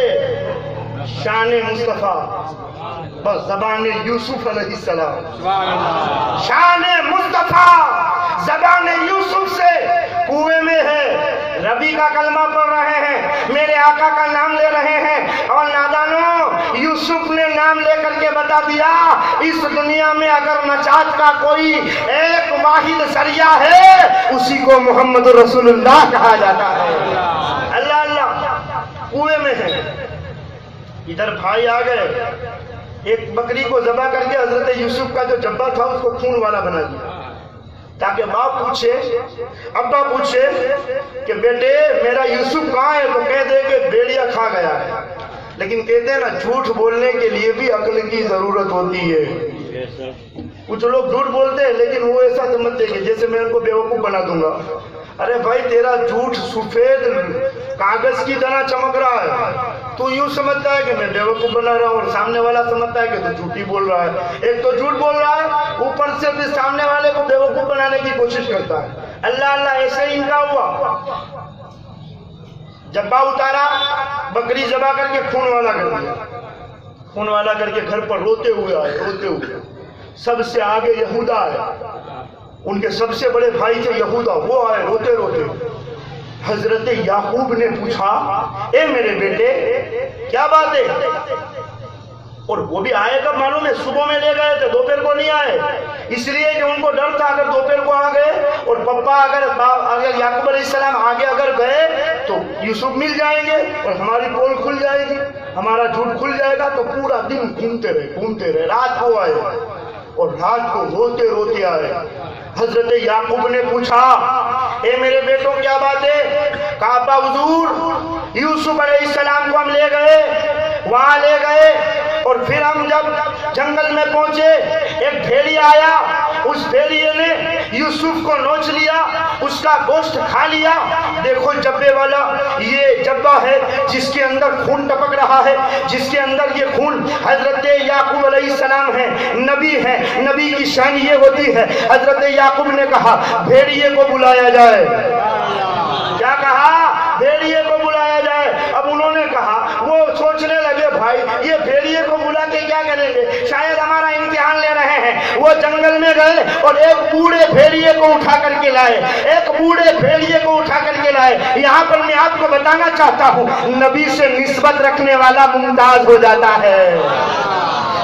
शान मुस्तफा बस ज़बान यूसुफ अलैहिस्सलाम। शान मुस्तफा ज़बान यूसुफ से कुएं में है, रबी का कलमा पढ़ रहे हैं, मेरे आका का नाम ले रहे हैं। और नादानो, यूसुफ ने नाम लेकर के बता दिया, इस दुनिया में अगर नजात का कोई एक वाहिद जरिया है, उसी को मोहम्मद रसूलुल्लाह कहा जाता है। अल्लाह अल्लाह, कुएं में है। इधर भाई आ गए, एक बकरी को ज़बह करके हजरत यूसुफ का जो जब्बा था उसको खून वाला बना दिया, ताकि बाप पूछे, अब्बा पूछे कि बेटे मेरा यूसुफ कहाँ है, तो कह दे कि भेड़िया खा गया है। लेकिन कहते हैं ना, झूठ बोलने के लिए भी अक्ल की जरूरत होती है। कुछ लोग झूठ बोलते हैं, लेकिन वो ऐसा समझते हैं कि जैसे मैं उनको बेवकूफ बना दूंगा। अरे भाई, तेरा झूठ सफेद कागज की तरह चमक रहा है। तू यूं समझता है कि मैं बेवकूफ बना रहा हूँ, और सामने वाला समझता है कि तू झूठी बोल रहा है। एक तो झूठ बोल रहा है, ऊपर से भी सामने वाले को बेवकूफ बनाने की कोशिश करता है। अल्लाह अल्लाह, ऐसे ही इनका हुआ। जब्बा उतारा, बकरी जबा करके खून वाला कर दिया। खून वाला करके घर पर रोते हुए आए, रोते हुए। सबसे आगे यहूदा आया, उनके सबसे बड़े भाई थे यहूदा, वो आए रोते रोते। हजरत याकूब ने पूछा, ए मेरे बेटे क्या बात है? और वो भी आए कब मालूम है? सुबह में ले गए थे, दोपहर को नहीं आए। इसलिए कि उनको डर था, अगर दोपहर को आ गए और पप्पा अगर याकूब अलैहिस्सलाम आगे अगर गए तो यूसुफ मिल जाएंगे और हमारी पोल खुल जाएगी, हमारा झूठ खुल जाएगा। तो पूरा दिन घूमते रहे। रात को आए और रात को रोते रोते आए। हजरत याकूब ने पूछा, ए मेरे बेटों क्या बात है? कहा अब्बा हुजूर, यूसुफ अलैहिस्सलाम को हम ले गए, वहां ले गए, और फिर हम जब जंगल में पहुंचे, एक भेड़िया आया, उस भेड़िए ने यूसुफ को नोच लिया, उसका गोश्त खा लिया। देखो जब्बे वाला, ये जब्बा है जिसके अंदर खून टपक रहा है, जिसके अंदर ये खून हजरत याकूब अलैहिस्सलाम है, नबी है। नबी की शान ये होती है। हजरत याकूब ने कहा भेड़िए को बुलाया जाए। क्या कहा? भेड़िए को बुलाया जाए। अब उन्होंने कहा, वो सोचने लगे भाई ये भेड़िए को बुला के क्या करेंगे, शायद हमारा इम्तिहान ले रहे हैं। वो जंगल में गए और एक बूढ़े भेड़िए को उठा करके लाए, एक बूढ़े भेड़िए को उठा करके लाए। यहाँ पर मैं आपको बताना चाहता हूँ, नबी से निस्बत रखने वाला मुमताज हो जाता है।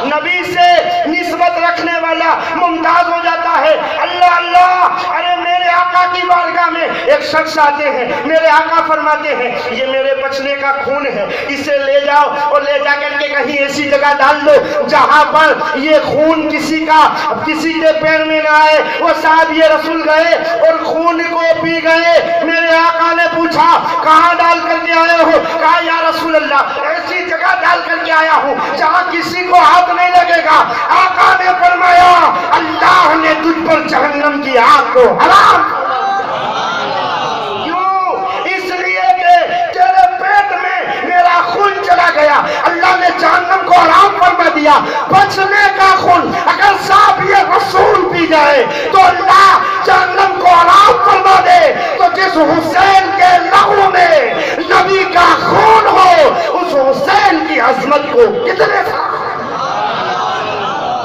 नबी से निस्बत रखने वाला मुमताज हो जाता है। अल्लाह अल्लाह, अरे मेरे आका की बारगाह में एक शख्स आते हैं, मेरे आका फरमाते हैं ये मेरे बचने का खून है, इसे ले जाओ और ले जाकर के कहीं ऐसी जगह डाल दो जहां पर ये खून किसी के पैर में ना आए। वो साहब ये रसूल गए और खून को पी गए। मेरे आका ने पूछा कहाँ डाल करके आए हो? कहा या रसूल अल्लाह, ऐसी जगह डाल करके आया हूँ जहाँ किसी को हाथ नहीं लगेगा। आका ने फरमाया अल्लाह ने तुझ पर जहन्नम की आग को हराम क्यों? इसलिए कि तेरे पेट में मेरा खून चला गया, अल्लाह ने जहन्नम को हराम फरमा दिया। बचने का खून अगर साहब ये रसूल पी जाए तो अल्लाह जहन्नम को हराम फरमा दे। तो जिस हुसैन के लहू में नबी का खून हो, उस हुसैन की अजमत को कितने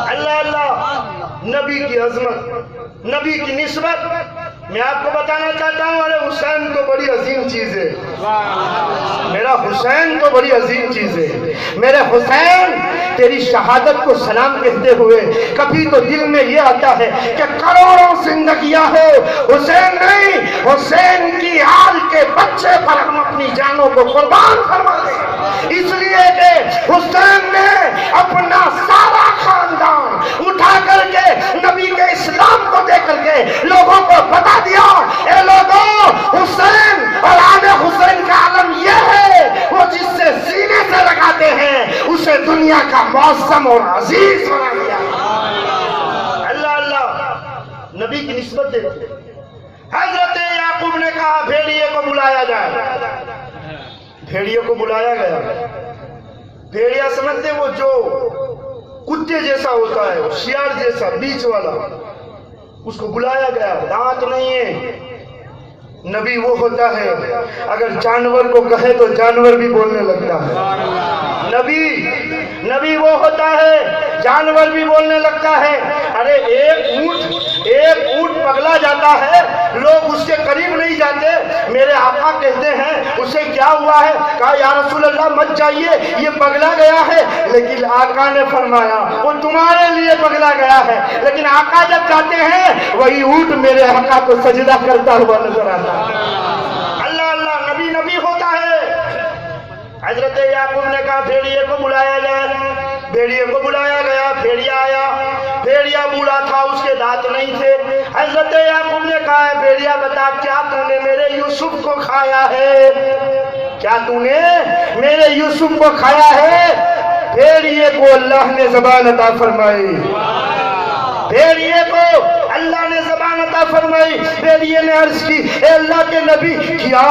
अल्लाह अल्लाह नबी की अजमत, नबी की निस्बत मैं आपको बताना चाहता हूँ। अरे हुसैन तो बड़ी अजीम चीज है, मेरा हुसैन तो बड़ी अजीम चीज है। मेरे हुसैन तेरी शहादत को सलाम कहते हुए कभी तो दिल में ये आता है कि करोड़ों जिंदगियां हो, हुसैन नहीं, हुसैन की आल के बच्चे पर हम अपनी जानों को कुर्बान करवा दें। इसलिए कि हुसैन ने अपना सारा खानदान उठा करके नबी के इस्लाम को दे करके लोगों को बता दिया, ए लोगों, हुसैन और आने हुसैन का आलम यह है, वो जिससे सीने से लगाते हैं उसे दुनिया का मौसम और अजीज बना दिया। अल्लाह अल्लाह नबी की निस्बत देते। हजरत याकूब ने कहा भेड़िए को बुलाया जाए। भेड़िए को बुलाया गया। भेड़िया समझते वो जो कुत्ते जैसा होता है, शियार जैसा बीच वाला, उसको बुलाया गया। दांत नहीं है। नबी वो होता है अगर जानवर को कहे तो जानवर भी बोलने लगता है। नबी वो होता है जानवर भी बोलने लगता है। अरे एक ऊंट पगला जाता है, लोग उसके करीब नहीं जाते। मेरे आका कहते हैं उसे क्या हुआ है? कहा या रसूल अल्लाह मत जाइए, ये पगला गया है। लेकिन आका ने फरमाया वो तुम्हारे लिए पगला गया है। लेकिन आका जब जाते हैं वही ऊंट मेरे आका को सजदा करता हुआ नजर आता है। अल्लाह अल्लाह नबी होता है। हजरत याकूब ने कहा भेड़िए को बुलाया जाए। भेड़िए को बुलाया गया। भेड़िया आया। भेड़िया बूढ़ा था, उसके दांत नहीं थे। हजरत याकूब ने कहा भेड़िया बता क्या तूने मेरे यूसुफ को खाया है? क्या तूने मेरे यूसुफ को खाया है? भेड़िए को अल्लाह ने ज़बान अता फरमाई। भेड़िए को अल्लाह ने ज़बान अता फरमाई। भेड़िए ने अर्ज की ए अल्लाह के नबी, क्या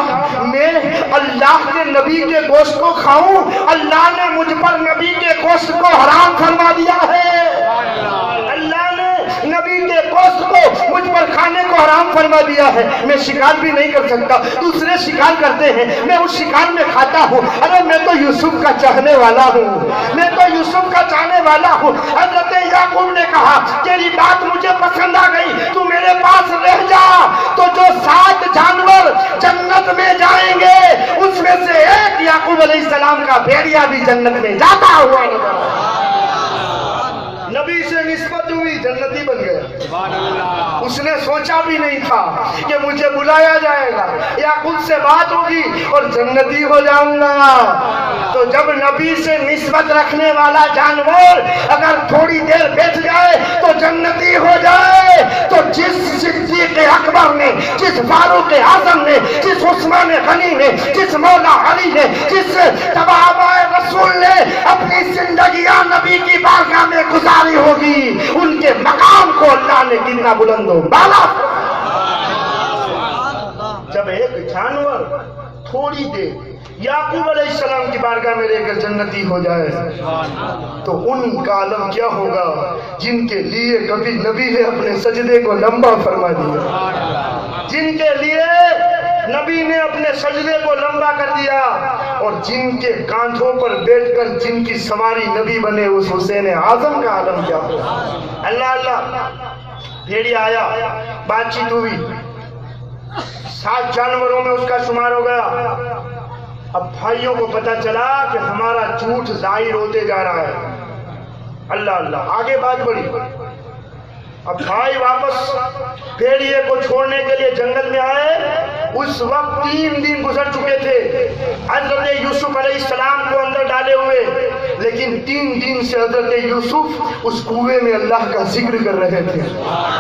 मैं अल्लाह के नबी के गोश्त को खाऊं? अल्लाह ने मुझ पर नबी के गोश्त को हराम फरमा दिया है। अल्लाह ने नबी के गोश्त को मुझ पर खाने को हराम फरमा दिया है। मैं शिकार भी नहीं कर सकता, दूसरे शिकार करते हैं, मैं उस शिकार में खाता हूँ। अरे मैं तो यूसुफ का चाहने वाला हूँ, मैं तो यूसुफ का चाहने वाला हूँ। हजरत याकूब ने कहा तेरी बात मुझे पसंद आ गई, तू मेरे पास रह जा। तो जो 7 जानवर जन्नत में जाएंगे उसमें से एक याकूब अलैहिस्सलाम का भेड़िया भी जन्नत में जाता हुआ नबी से निस्बत हुई, जन्नती बन गया। उसने सोचा भी नहीं था कि मुझे बुलाया जाएगा या खुद से बात होगी और जन्नती हो जाऊंगा। तो जब नबी से निस्बत रखने वाला जानवर अगर थोड़ी देर बैठ जाए तो जन्नती हो जाए, तो जिस सिद्दीक़ अकबर ने, जिस फारूक आज़म ने, जिस उस्मान गनी ने, जिस मौला अली ने, जिस तबाबाए रसूल ने अपनी जिंदगियां नबी की बारगाह में गुजारी होगी, उनके मकाम को अल्लाह ने कितना बुलंद हो बाला। जब एक जानवर थोड़ी देर याकूब अलैहिस्सलाम की बारगाह में रहकर जन्नती हो जाए तो उनका आलम क्या होगा जिनके लिए कभी नबी ने अपने सजदे को लंबा फरमा दिया, जिनके लिए नबी ने अपने सजदे को लंबा कर दिया और जिनके कांधों पर बैठकर जिनकी सवारी नबी बने उस हुसैन आजम का आलम क्या होगा। अल्लाह अल्लाह। भेड़िया आया, बातचीत हुई, 7 जानवरों में उसका शुमार हो गया। अब भाइयों को पता चला कि हमारा झूठ जाहिर होते जा रहा है। अल्लाह अल्लाह, आगे बात बढ़ी। अब भाई वापस भेड़िए को छोड़ने के लिए जंगल में आए। उस वक्त 3 दिन गुजर चुके थे। हजरत यूसुफ अलैहिस्सलाम को अंदर डाले हुए لیکن 3 دن سے حضرت یوسف اس کنویں میں اللہ کا ذکر کر رہے تھے،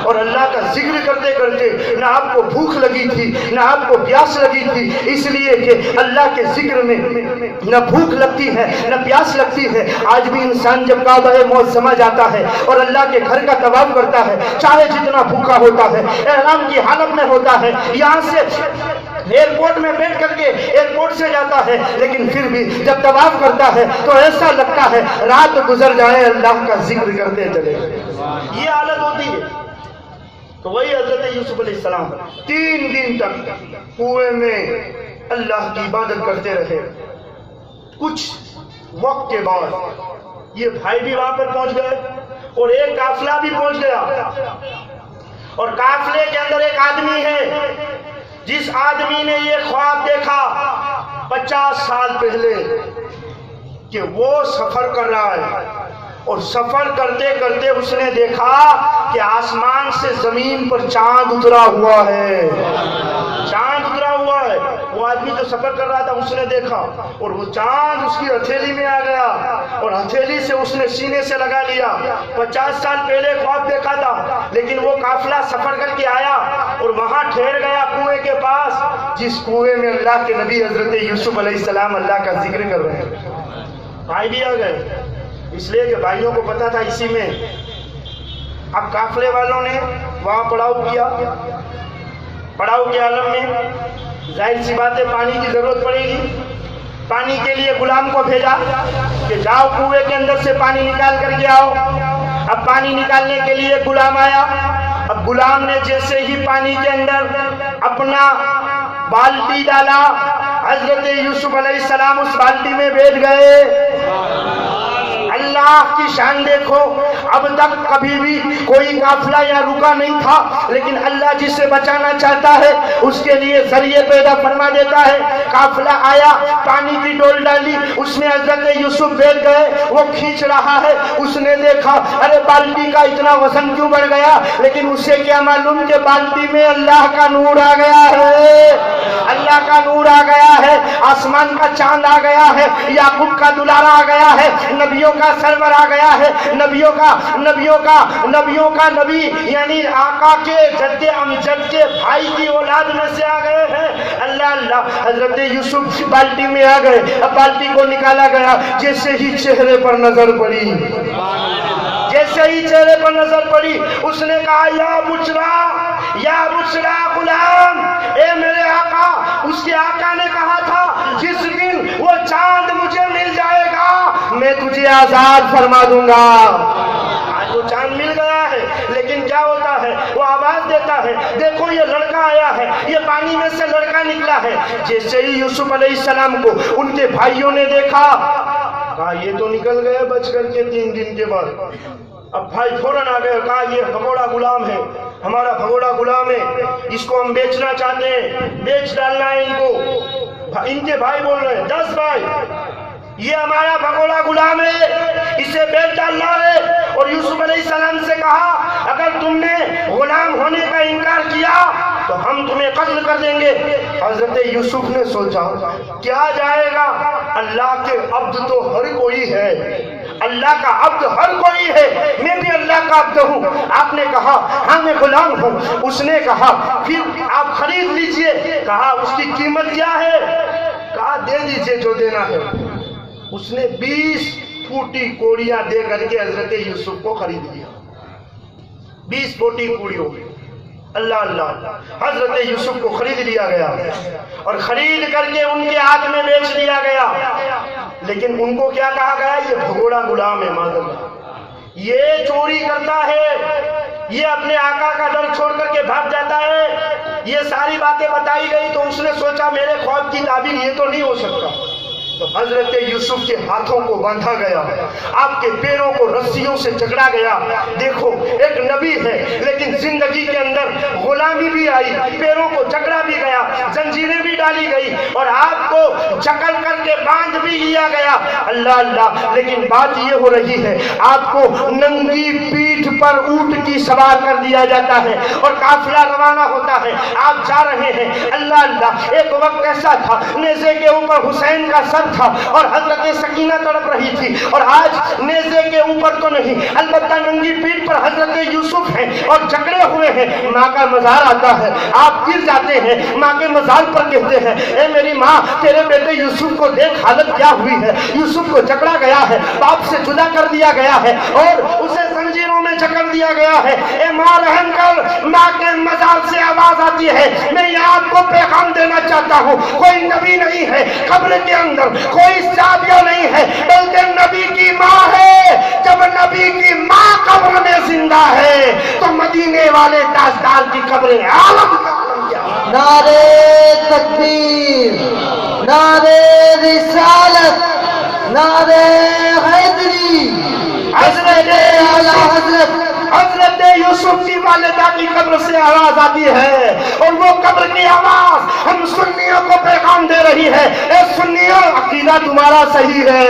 اور اللہ کا ذکر کرتے کرتے نہ آپ کو بھوک لگی تھی نہ آپ کو پیاس لگی تھی، اس لیے کہ اللہ کے ذکر میں نہ بھوک لگتی ہے نہ پیاس لگتی ہے۔ آج بھی انسان جب کعبہ معظمہ جاتا ہے اور اللہ کے گھر کا طواف کرتا ہے، چاہے جتنا بھوکا ہوتا ہے، احرام کی حالت میں ہوتا ہے، یہاں سے ایئرپورٹ میں بیٹھ کر کے ایئرپورٹ سے جاتا ہے، لیکن پھر بھی جب طواف کرتا ہے تو ایسا لگتا ہے رات گزر جائے اللہ کا ذکر کرتے چلے، یہ حالت ہوتی ہے۔ تو وہی حضرت یوسف علیہ السلام 3 دن تک کنویں میں اللہ کی عبادت کرتے رہے۔ کچھ وقت کے بعد یہ بھائی بھی وہاں پر پہنچ گئے اور ایک قافلہ بھی پہنچ گیا، اور قافلے کے اندر ایک آدمی ہے جس آدمی نے یہ خواب دیکھا 50 سال پہلے کہ وہ سفر کر رہا ہے، اور سفر کرتے کرتے اس نے دیکھا کہ آسمان سے زمین پر چاند اترا ہوا ہے، چاند اترا ہوا ہے۔ وہ آدمی جو سفر کر رہا تھا اس نے دیکھا، اور وہ چاند اس کی ہتھیلی میں آ گیا، اور ہتھیلی سے اس نے سینے سے لگا لیا۔ 50 سال پہلے خواب دیکھا تھا، لیکن وہ قافلہ سفر کر کے آیا اور وہاں ٹھہر گیا کنویں کے پاس، جس کنویں میں اللہ کے نبی حضرت یوسف علیہ السلام اللہ کا ذکر کر رہے ہیں۔ بھائی بھی آ گئے، اس لیے کہ بھائیوں کو پتا تھا اسی میں۔ اب قافلے والوں نے وہاں پڑاؤ کیا، پڑاؤ کے عالم میں ظاہر سی بات ہے پانی کی ضرورت پڑے گی۔ پانی کے لیے غلام کو بھیجا کہ جاؤ کنویں کے اندر سے پانی نکال کر کے آؤ۔ اب پانی نکالنے کے لیے غلام آیا، اب غلام نے جیسے ہی پانی کے اندر اپنا بالٹی ڈالا، حضرت یوسف علیہ السلام اس بالٹی میں بیٹھ گئے۔ اللہ کی شان دیکھو، اب تک کبھی بھی کوئی قافلہ یا رکا نہیں تھا، لیکن اللہ جسے بچانا چاہتا ہے اس کے لیے ذریعے پیدا فرما دیتا ہے۔ قافلہ آیا، پانی کی ڈول ڈالی، اس میں حضرت یوسف بیٹھ گئے، وہ کھینچ رہا ہے۔ اس نے دیکھا ارے بالٹی کا اتنا وزن کیوں بڑھ گیا، لیکن اسے کیا معلوم کہ بالٹی میں اللہ کا نور آ گیا ہے، اللہ کا نور آ گیا ہے، آسمان کا چاند آ گیا ہے، یعقوب کا دلارا آ گیا ہے، نبیوں کا سرور آ گیا ہے، نبیوں کا نبی یعنی آقا کے جد امجد کے بھائی کی اولاد میں سے آ گئے ہیں۔ اللہ حضرت یوسف بالٹی میں آ گئے، اب بالٹی کو نکالا گیا، جیسے ہی چہرے پر نظر پڑی، جیسے ہی چہرے پر نظر پڑی، اس نے کہا یا بشرا غلام، اے میرے آقا۔ اس کے آقا نے کہا تھا جس دن وہ چاند مجھے مل جائے گا میں تجھے آزاد فرما دوں گا۔ آج وہ چاند مل گیا ہے، لیکن کیا ہوتا ہے، وہ آواز دیتا ہے دیکھو یہ لڑکا آیا ہے، یہ پانی میں سے لڑکا نکلا ہے۔ جیسے ہی یوسف علیہ السلام کو ان کے بھائیوں نے دیکھا، کہا یہ تو نکل گئے بچ کر کے 3 دن کے بعد۔ اب بھائی فوراً آ گئے، کہا یہ بھگوڑا غلام ہے، ہمارا بھگوڑا غلام ہے، اس کو ہم بیچنا چاہتے ہیں، بیچ ڈالنا ہے ان کو۔ ان کے بھائی بول رہے ہیں 10 بھائی، یہ ہمارا بھگوڑا غلام ہے، اسے بیچ ڈالنا ہے۔ اور یوسف علیہ السلام سے کہا اگر تم نے غلام ہونے کا انکار کیا تو ہم تمہیں قتل کر دیں گے۔ حضرت یوسف نے سوچا کیا جائے گا، اللہ کے عبد تو ہر کوئی ہے، اللہ کا عبد ہر کوئی ہے، میں بھی اللہ کا عبد ہوں۔ آپ نے کہا ہاں میں غلام ہوں۔ اس نے کہا پھر آپ خرید لیجئے۔ کہا اس کی قیمت کیا ہے؟ کہا دے دیجئے جو دینا ہے۔ اس نے 20 پھوٹی کوڑیاں دے کر کے حضرت یوسف کو خرید لیا، 20 پھوٹی کوڑیوں میں۔ اللہ حضرت یوسف کو خرید لیا گیا، اور خرید کر کے ان کے ہاتھ میں بیچ دیا گیا۔ لیکن ان کو کیا کہا گیا؟ یہ بھگوڑا غلام ہے، معاذ اللہ، یہ چوری کرتا ہے، یہ اپنے آقا کا ڈر چھوڑ کر کے بھاگ جاتا ہے۔ یہ ساری باتیں بتائی گئی تو اس نے سوچا میرے خواب کی تعبیر یہ تو نہیں ہو سکتا۔ تو حضرت یوسف کے ہاتھوں کو باندھا گیا، آپ کے پیروں کو رسیوں سے جکڑا گیا۔ دیکھو ایک نبی ہے، لیکن زندگی کے اندر غلامی بھی آئی، پیروں کو جکڑا بھی گیا، زنجیریں بھی डाली गई और आपको जकड़ करके बांध भी लिया गया। अल्लाह अल्लाह, लेकिन बात ये हो रही है आपको नंगी पीठ पर ऊंट की सवार कर दिया जाता है और काफिला रवाना होता है। आप जा रहे हैं। अल्लाह अल्लाह, एक वक्त ऐसा था नेज़े के ऊपर हुसैन का सर था और हजरत सकीना तड़प रही थी, और आज नेज़े के ऊपर तो नहीं, अलबत्ता नंगी पीठ पर हजरत यूसुफ है और जकड़े हुए हैं। माँ का मजार आता है, आप गिर जाते हैं, माँ के मजार पर कहते हैं, ए मेरी माँ, तेरे बेटे यूसुफ को देख हालत क्या हुई है। यूसुफ को जकड़ा गया है, बाप से जुदा कर दिया गया है और उसे जंजीरों में जकड़ दिया गया है। ए माँ रहम कर। माँ के मजार से आवाज आती है, मैं यहाँ आपको पैगाम देना चाहता हूँ, कोई नबी नहीं है कब्र के अंदर, कोई साबिया नहीं है, बल्कि नबी की माँ है। जब नबी की माँ कब्र में जिंदा है तो मदीने वाले ताजदार की कब्र आलम क्या।
नारे तकबीर, नारे रिसालत, नारे हैदरी, हजरत आला हजरत यूसुफ की वालिदा की कब्र से आवाज आती है और वो कब्र की आवाज हम सुन्नियों को पैगाम दे रही है। ए सुन्नियों, अकीदा तुम्हारा सही है,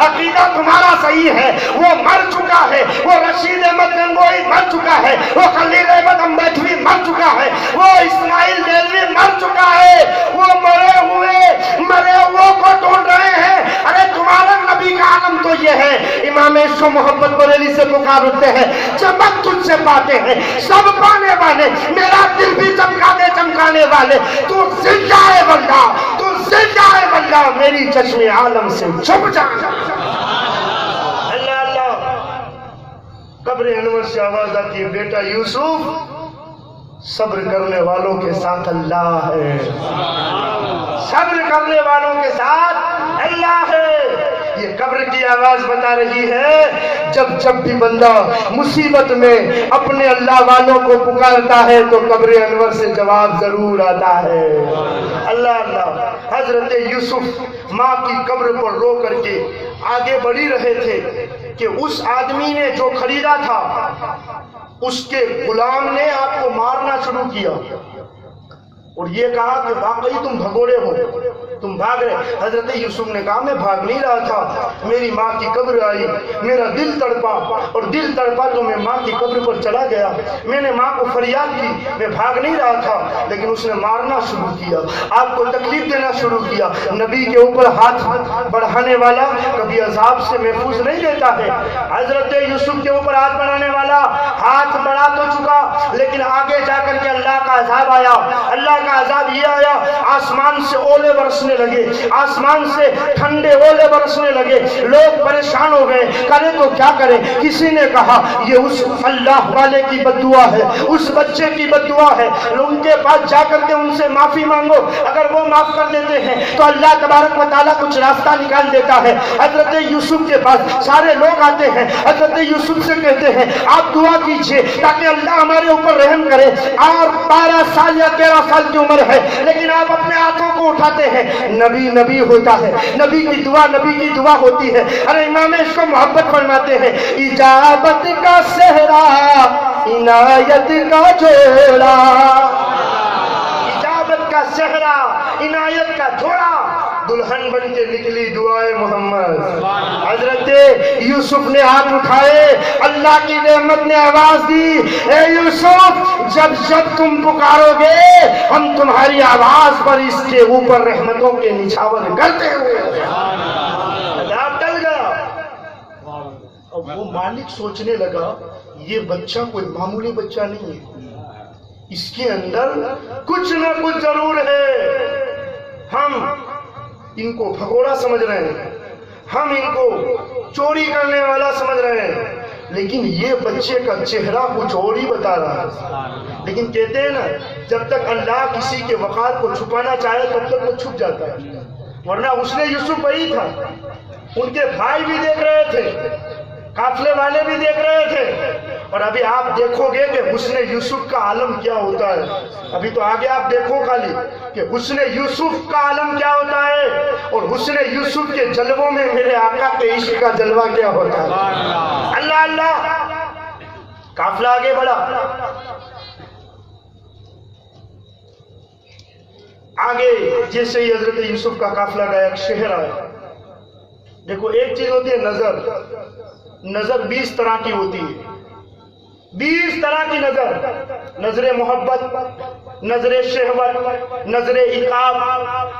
अकीदा तुम्हारा सही है। वो मर चुका है, वो रशीद अहमद गंगोई मर चुका है, वो खलील अहमद अम्बेडवी मर चुका है, वो इस्माइल देलवी मर चुका है। वो मरे हुए को ढूंढ रहे हैं। अरे तुम्हारा नबी का आलम तो ये है। इमाम इश्क मोहब्बत बरेली से पुकार उठते हैं, चमक तुझसे पाते हैं सब पाने वाले, मेरा दिल भी चमका दे चमकाने वाले। तू जिंदा है बल्ला, तू जिंदा है बल्ला, मेरी चश्मे आलम से छुप जा।
अल्लाह अल्लाह, कब्र अनवर से आवाज आती है, बेटा यूसुफ, सब्र करने वालों के साथ अल्लाह है, सब्र करने वालों के साथ अल्लाह है। ये कब्र की आवाज बता रही है, जब जब भी बंदा मुसीबत में अपने अल्लाह वालों को पुकारता है तो कब्र अनवर से जवाब जरूर आता है। अल्लाह अल्लाह, हजरत यूसुफ माँ की कब्र पर रो करके आगे बढ़ी रहे थे कि उस आदमी ने जो खरीदा था उसके गुलाम ने आपको मारना शुरू किया और ये कहा कि वाकई तुम भगोड़े हो, तुम भाग रहे। हजरत यूसुफ ने कहा मैं भाग नहीं रहा था, मेरी माँ की कब्र आई, मेरा दिल तड़पा और दिल तड़पा तो मैं माँ की कब्र पर चला गया। मैंने माँ को फरियाद की, मैं भाग नहीं रहा था, लेकिन उसने मारना शुरू किया, आपको तकलीफ देना शुरू किया। नबी के ऊपर हाथ बढ़ाने वाला कभी अजाब से महफूज नहीं रहता है। हजरत यूसुफ के ऊपर हाथ बढ़ाने वाला हाथ बढ़ा तो चुका, लेकिन आगे जाकर के अल्लाह का अजाब आया। अल्लाह का अजाब ये आया, आसमान से ओले बरसने लगे, आसमान से ठंडे ओले बरसने लगे। लोग परेशान हो गए, करें तो क्या करें। किसी ने कहा ये उस अल्लाह वाले की बद्दुआ है, उस बच्चे की बद्दुआ है, उनके पास जाकर के उनसे माफी मांगो, अगर वो माफ कर देते हैं तो अल्लाह तबारक व तआला कुछ रास्ता निकाल देता है। हजरत यूसुफ के पास सारे लोग आते हैं, हजरत यूसुफ से कहते हैं आप दुआ कीजिए ताकि अल्लाह हमारे ऊपर रहम करे। और 12 साल या 13 साल की उम्र है, लेकिन आप अपने हाथों को उठाते हैं। नबी नबी होता है, नबी की दुआ होती है। अरे इमाम इसको मोहब्बत फरमाते हैं, इजाबत का सेहरा इनायत का जोड़ा, इजाबत का सेहरा इनायत का जोड़ा, दुल्हन बन के निकली दुआए मोहम्मद। हजरत यूसुफ ने हाथ उठाए, अल्लाह की रहमत ने आवाज दी, ए यूसुफ जब जब तुम पुकारोगे हम तुम्हारी आवाज पर इसके ऊपर रहमतों के निछावर करते हुए। अजाब टल गया। अब वो मालिक सोचने लगा ये बच्चा कोई मामूली बच्चा नहीं है, इसके अंदर कुछ न कुछ जरूर है। हम इनको भगोड़ा समझ रहे हैं, हम इनको चोरी करने वाला समझ रहे हैं, लेकिन ये बच्चे का चेहरा कुछ और ही बता रहा है। लेकिन कहते हैं ना, जब तक अल्लाह किसी के वकार को छुपाना चाहे तब तक वो छुप जाता है, वरना उसने यूसुफ वही था। उनके भाई भी देख रहे थे, काफले वाले भी देख रहे थे, और अभी आप देखोगे कि हुस्ने यूसुफ का आलम क्या होता है। अभी तो आगे आप देखो खाली कि हुस्ने यूसुफ का आलम क्या होता है और हुस्ने यूसुफ के जलवों में मेरे आका के इश्क का जलवा क्या होता है। अल्लाह अल्लाह, काफला आगे बढ़ा। आगे जैसे ही हजरत यूसुफ का काफिला गया, एक शहर आया। देखो एक चीज होती है नजर, नजर 20 तरह की होती है, 20 तरह की नजर, नजरे मोहब्बत, नजरे शहवत, नजरे इकाब,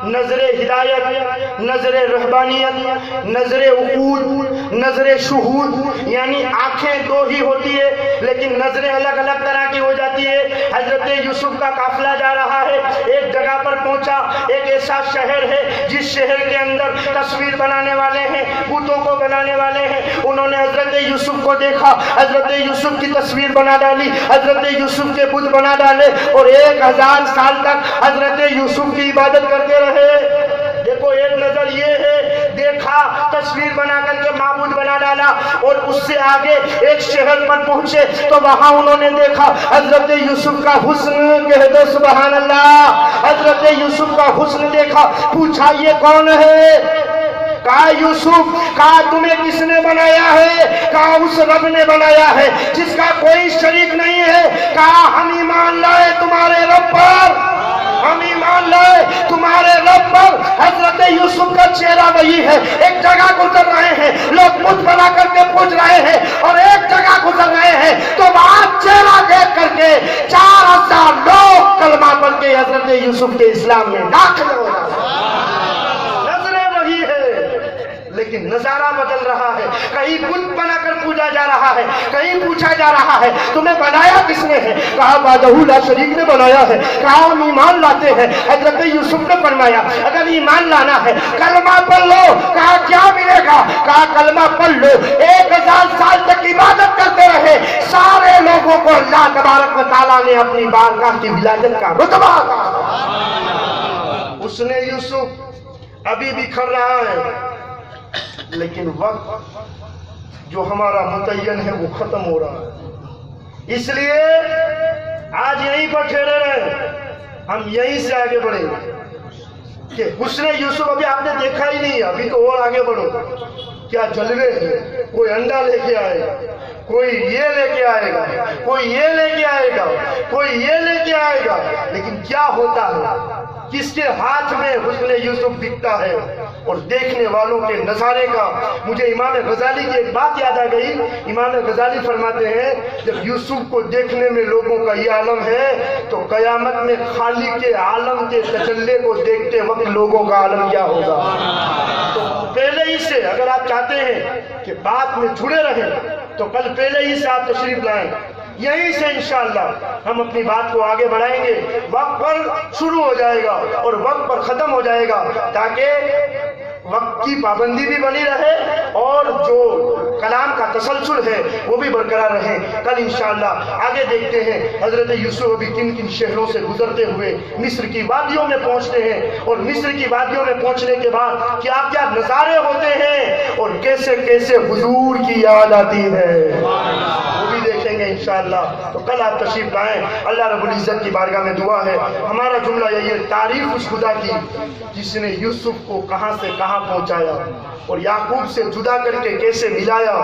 नजरे हिदायत, नजरे रहबानियत, नजरे उकूद, नजरे शुहूद, यानी आंखें दो ही होती है लेकिन नजरें अलग अलग तरह की हो जाती है। हजरत यूसुफ का काफिला जा रहा है, एक जगह पर पहुंचा, एक ऐसा शहर है जिस शहर के अंदर तस्वीर बनाने वाले हैं, बूतों को बनाने वाले हैं। उन्होंने हजरत यूसुफ को देखा, हजरत यूसुफ की तस्वीर बना डाली, हजरत यूसुफ के बुत बना डाले और 1000 साल तक हजरत यूसुफ की इबादत करते रहे। देखो एक नजर ये है, देखा, तस्वीर बना करके माबूद बना डाला। और उससे आगे एक शहर पर पहुंचे तो वहां उन्होंने देखा हजरत यूसुफ का हुस्न, कह दो सुभान अल्लाह। हजरत यूसुफ का हुस्न देखा, पूछा ये कौन है? कहा यूसुफ। कहा तुम्हें किसने बनाया है? कहा उस रब ने बनाया है जिसका कोई शरीक नहीं है। कहा हम ईमान लाए तुम्हारे रब पर, हम ईमान लाए तुम्हारे रब पर। हजरत यूसुफ का चेहरा वही है। एक जगह गुजर रहे हैं, लोग बुत बना करके पूछ रहे हैं और एक जगह गुजर रहे हैं तो वहां चेहरा देख करके 4000 लोग कलमा पढ़ के हजरत यूसुफ के इस्लाम में दाखिल हो रहे हैं। लेकिन नजारा बदल रहा है, कहीं बुत बनाकर पूजा जा रहा है, कहीं पूछा जा रहा है तुम्हें बनाया किसने है? कहा वादहू ला शरीक ने बनाया है। कहा हम ईमान लाते हैं। हजरत यूसुफ ने फरमाया अगर ईमान लाना है कलमा पढ़ लो। कहा क्या मिलेगा? कहा कलमा पढ़ लो, 1000 साल तक इबादत करते रहे सारे लोगों को अल्लाह तबारक व तआला ने अपनी बारगाह की विलायत का रुतबा दिया। उसने यूसुफ अभी भी खड़ रहा है लेकिन वक्त जो हमारा मुतय्यन है वो खत्म हो रहा है, इसलिए आज यहीं पर ठहरे रहे, हम यहीं से आगे बढ़ेंगे। कि उसने यूसुफ अभी आपने देखा ही नहीं, अभी तो और आगे बढ़ो। क्या जलवे हैं, कोई अंडा लेके आएगा, कोई ये लेके आएगा, कोई ये लेके आएगा, कोई ये लेके आएगा, लेकिन क्या होता है? किसके हाथ में हुस्न यूसुफ दिखता है और देखने वालों के नजारे का। मुझे इमाम गजाली की एक बात याद आ गई। इमाम गजाली फरमाते हैं जब यूसुफ को देखने में लोगों का ये आलम है तो कयामत में खाली के आलम के तजल्ले को देखते वक्त लोगों का आलम क्या होगा। तो पहले ही से अगर आप चाहते हैं कि बात में जुड़े रहें तो कल पहले ही से आप तशरीफ लाएं, यहीं से इंशाअल्लाह हम अपनी बात को आगे बढ़ाएंगे। वक्त पर शुरू हो जाएगा और वक्त पर खत्म हो जाएगा ताकि वक्त की पाबंदी भी बनी रहे और जो कलाम का तसलसल है वो भी बरकरार रहे। कल इंशाअल्लाह आगे देखते हैं हजरत यूसुफ अभी किन किन शहरों से गुजरते हुए मिस्र की वादियों में पहुंचते हैं और मिस्र की वादियों में पहुंचने के बाद क्या क्या नज़ारे होते हैं और कैसे कैसे हुजूर की याद आती है वो भी देखेंगे इंशाअल्लाह। तो कल आप तशरीफ लाएं। अल्लाह रब्बुल इज्जत की बारगाह में दुआ है, हमारा जुमला यही है, तारीफ उस खुदा की जिसने यूसुफ को कहां से कहां पहुंचाया और याकूब से जुदा करके कैसे मिलाया।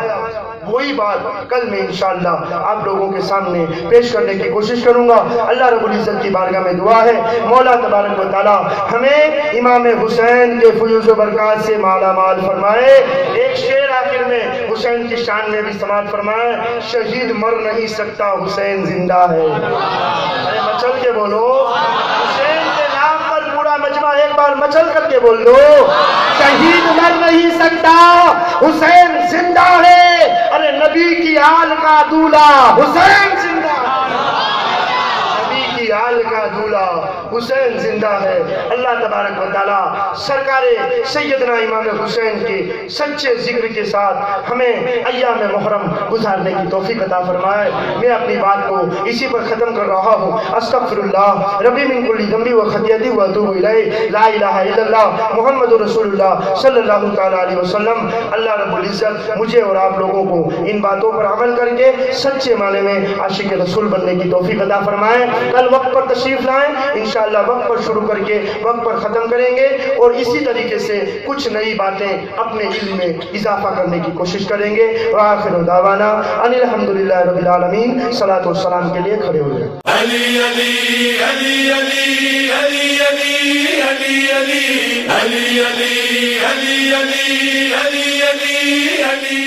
वही बात कल मैं इंशाअल्लाह आप लोगों के सामने पेश करने की कोशिश करूंगा। अल्लाह रब्बुल इज्जत की बारगाह में दुआ है, मौला तबारक व तआला हमें इमाम हुसैन के फयूज़ व बरक़ात से माला माल फरमाए। एक शेर आखिर में हुसैन की शान में भी समात फरमाए, शहीद मर नहीं सकता हुसैन जिंदा है। अरे मचल के बोलो, हुसैन के नाम पर पूरा मजमा एक बार मचल करके बोल दो, शहीद मर नहीं सकता हुसैन जिंदा है। अरे नबी की आल का दूल्हा हुसैन जिंदा है, नबी की आल का दूल्हा हुसैन जिंदा है। अल्लाह तबारक व तआला सरकारे सैयदना इमाम हुसैन के सच्चे जिक्र के साथ हमें अय्याम मुहर्रम गुजारने की तौफीक अता फरमाए। मैं अपनी बात को इसी पर ख़त्म कर रहा हूँ। अस्तगफिरुल्लाह रब्बी मिन कुल्ली ज़ंबी व खतियती व अतूबु इलैहि, ला इलाहा इल्लल्लाह मुहम्मदुर रसूलुल्लाह सल्लल्लाहु तआला अलैहि वसल्लम। अल्लाह रब्बुल इज्जत मुझे और आप लोगों को इन बातों पर अमल करके सच्चे माने में आशिक रसूल बनने की तौफीक अता फरमाए। कल वक्त पर तशरीफ लाएं इंशाअल्लाह, वक्त पर शुरू करके वक्त پر ختم کریں گے اور اسی طریقے سے کچھ نئی باتیں اپنے علم میں اضافہ کرنے کی کوشش کریں گے. وآخر دعوانا ان الحمدللہ رب العالمین. صلاۃ والسلام کے لیے کھڑے ہو جائیں.
علی علی علی علی علی علی علی علی علی علی علی علی علی علی علی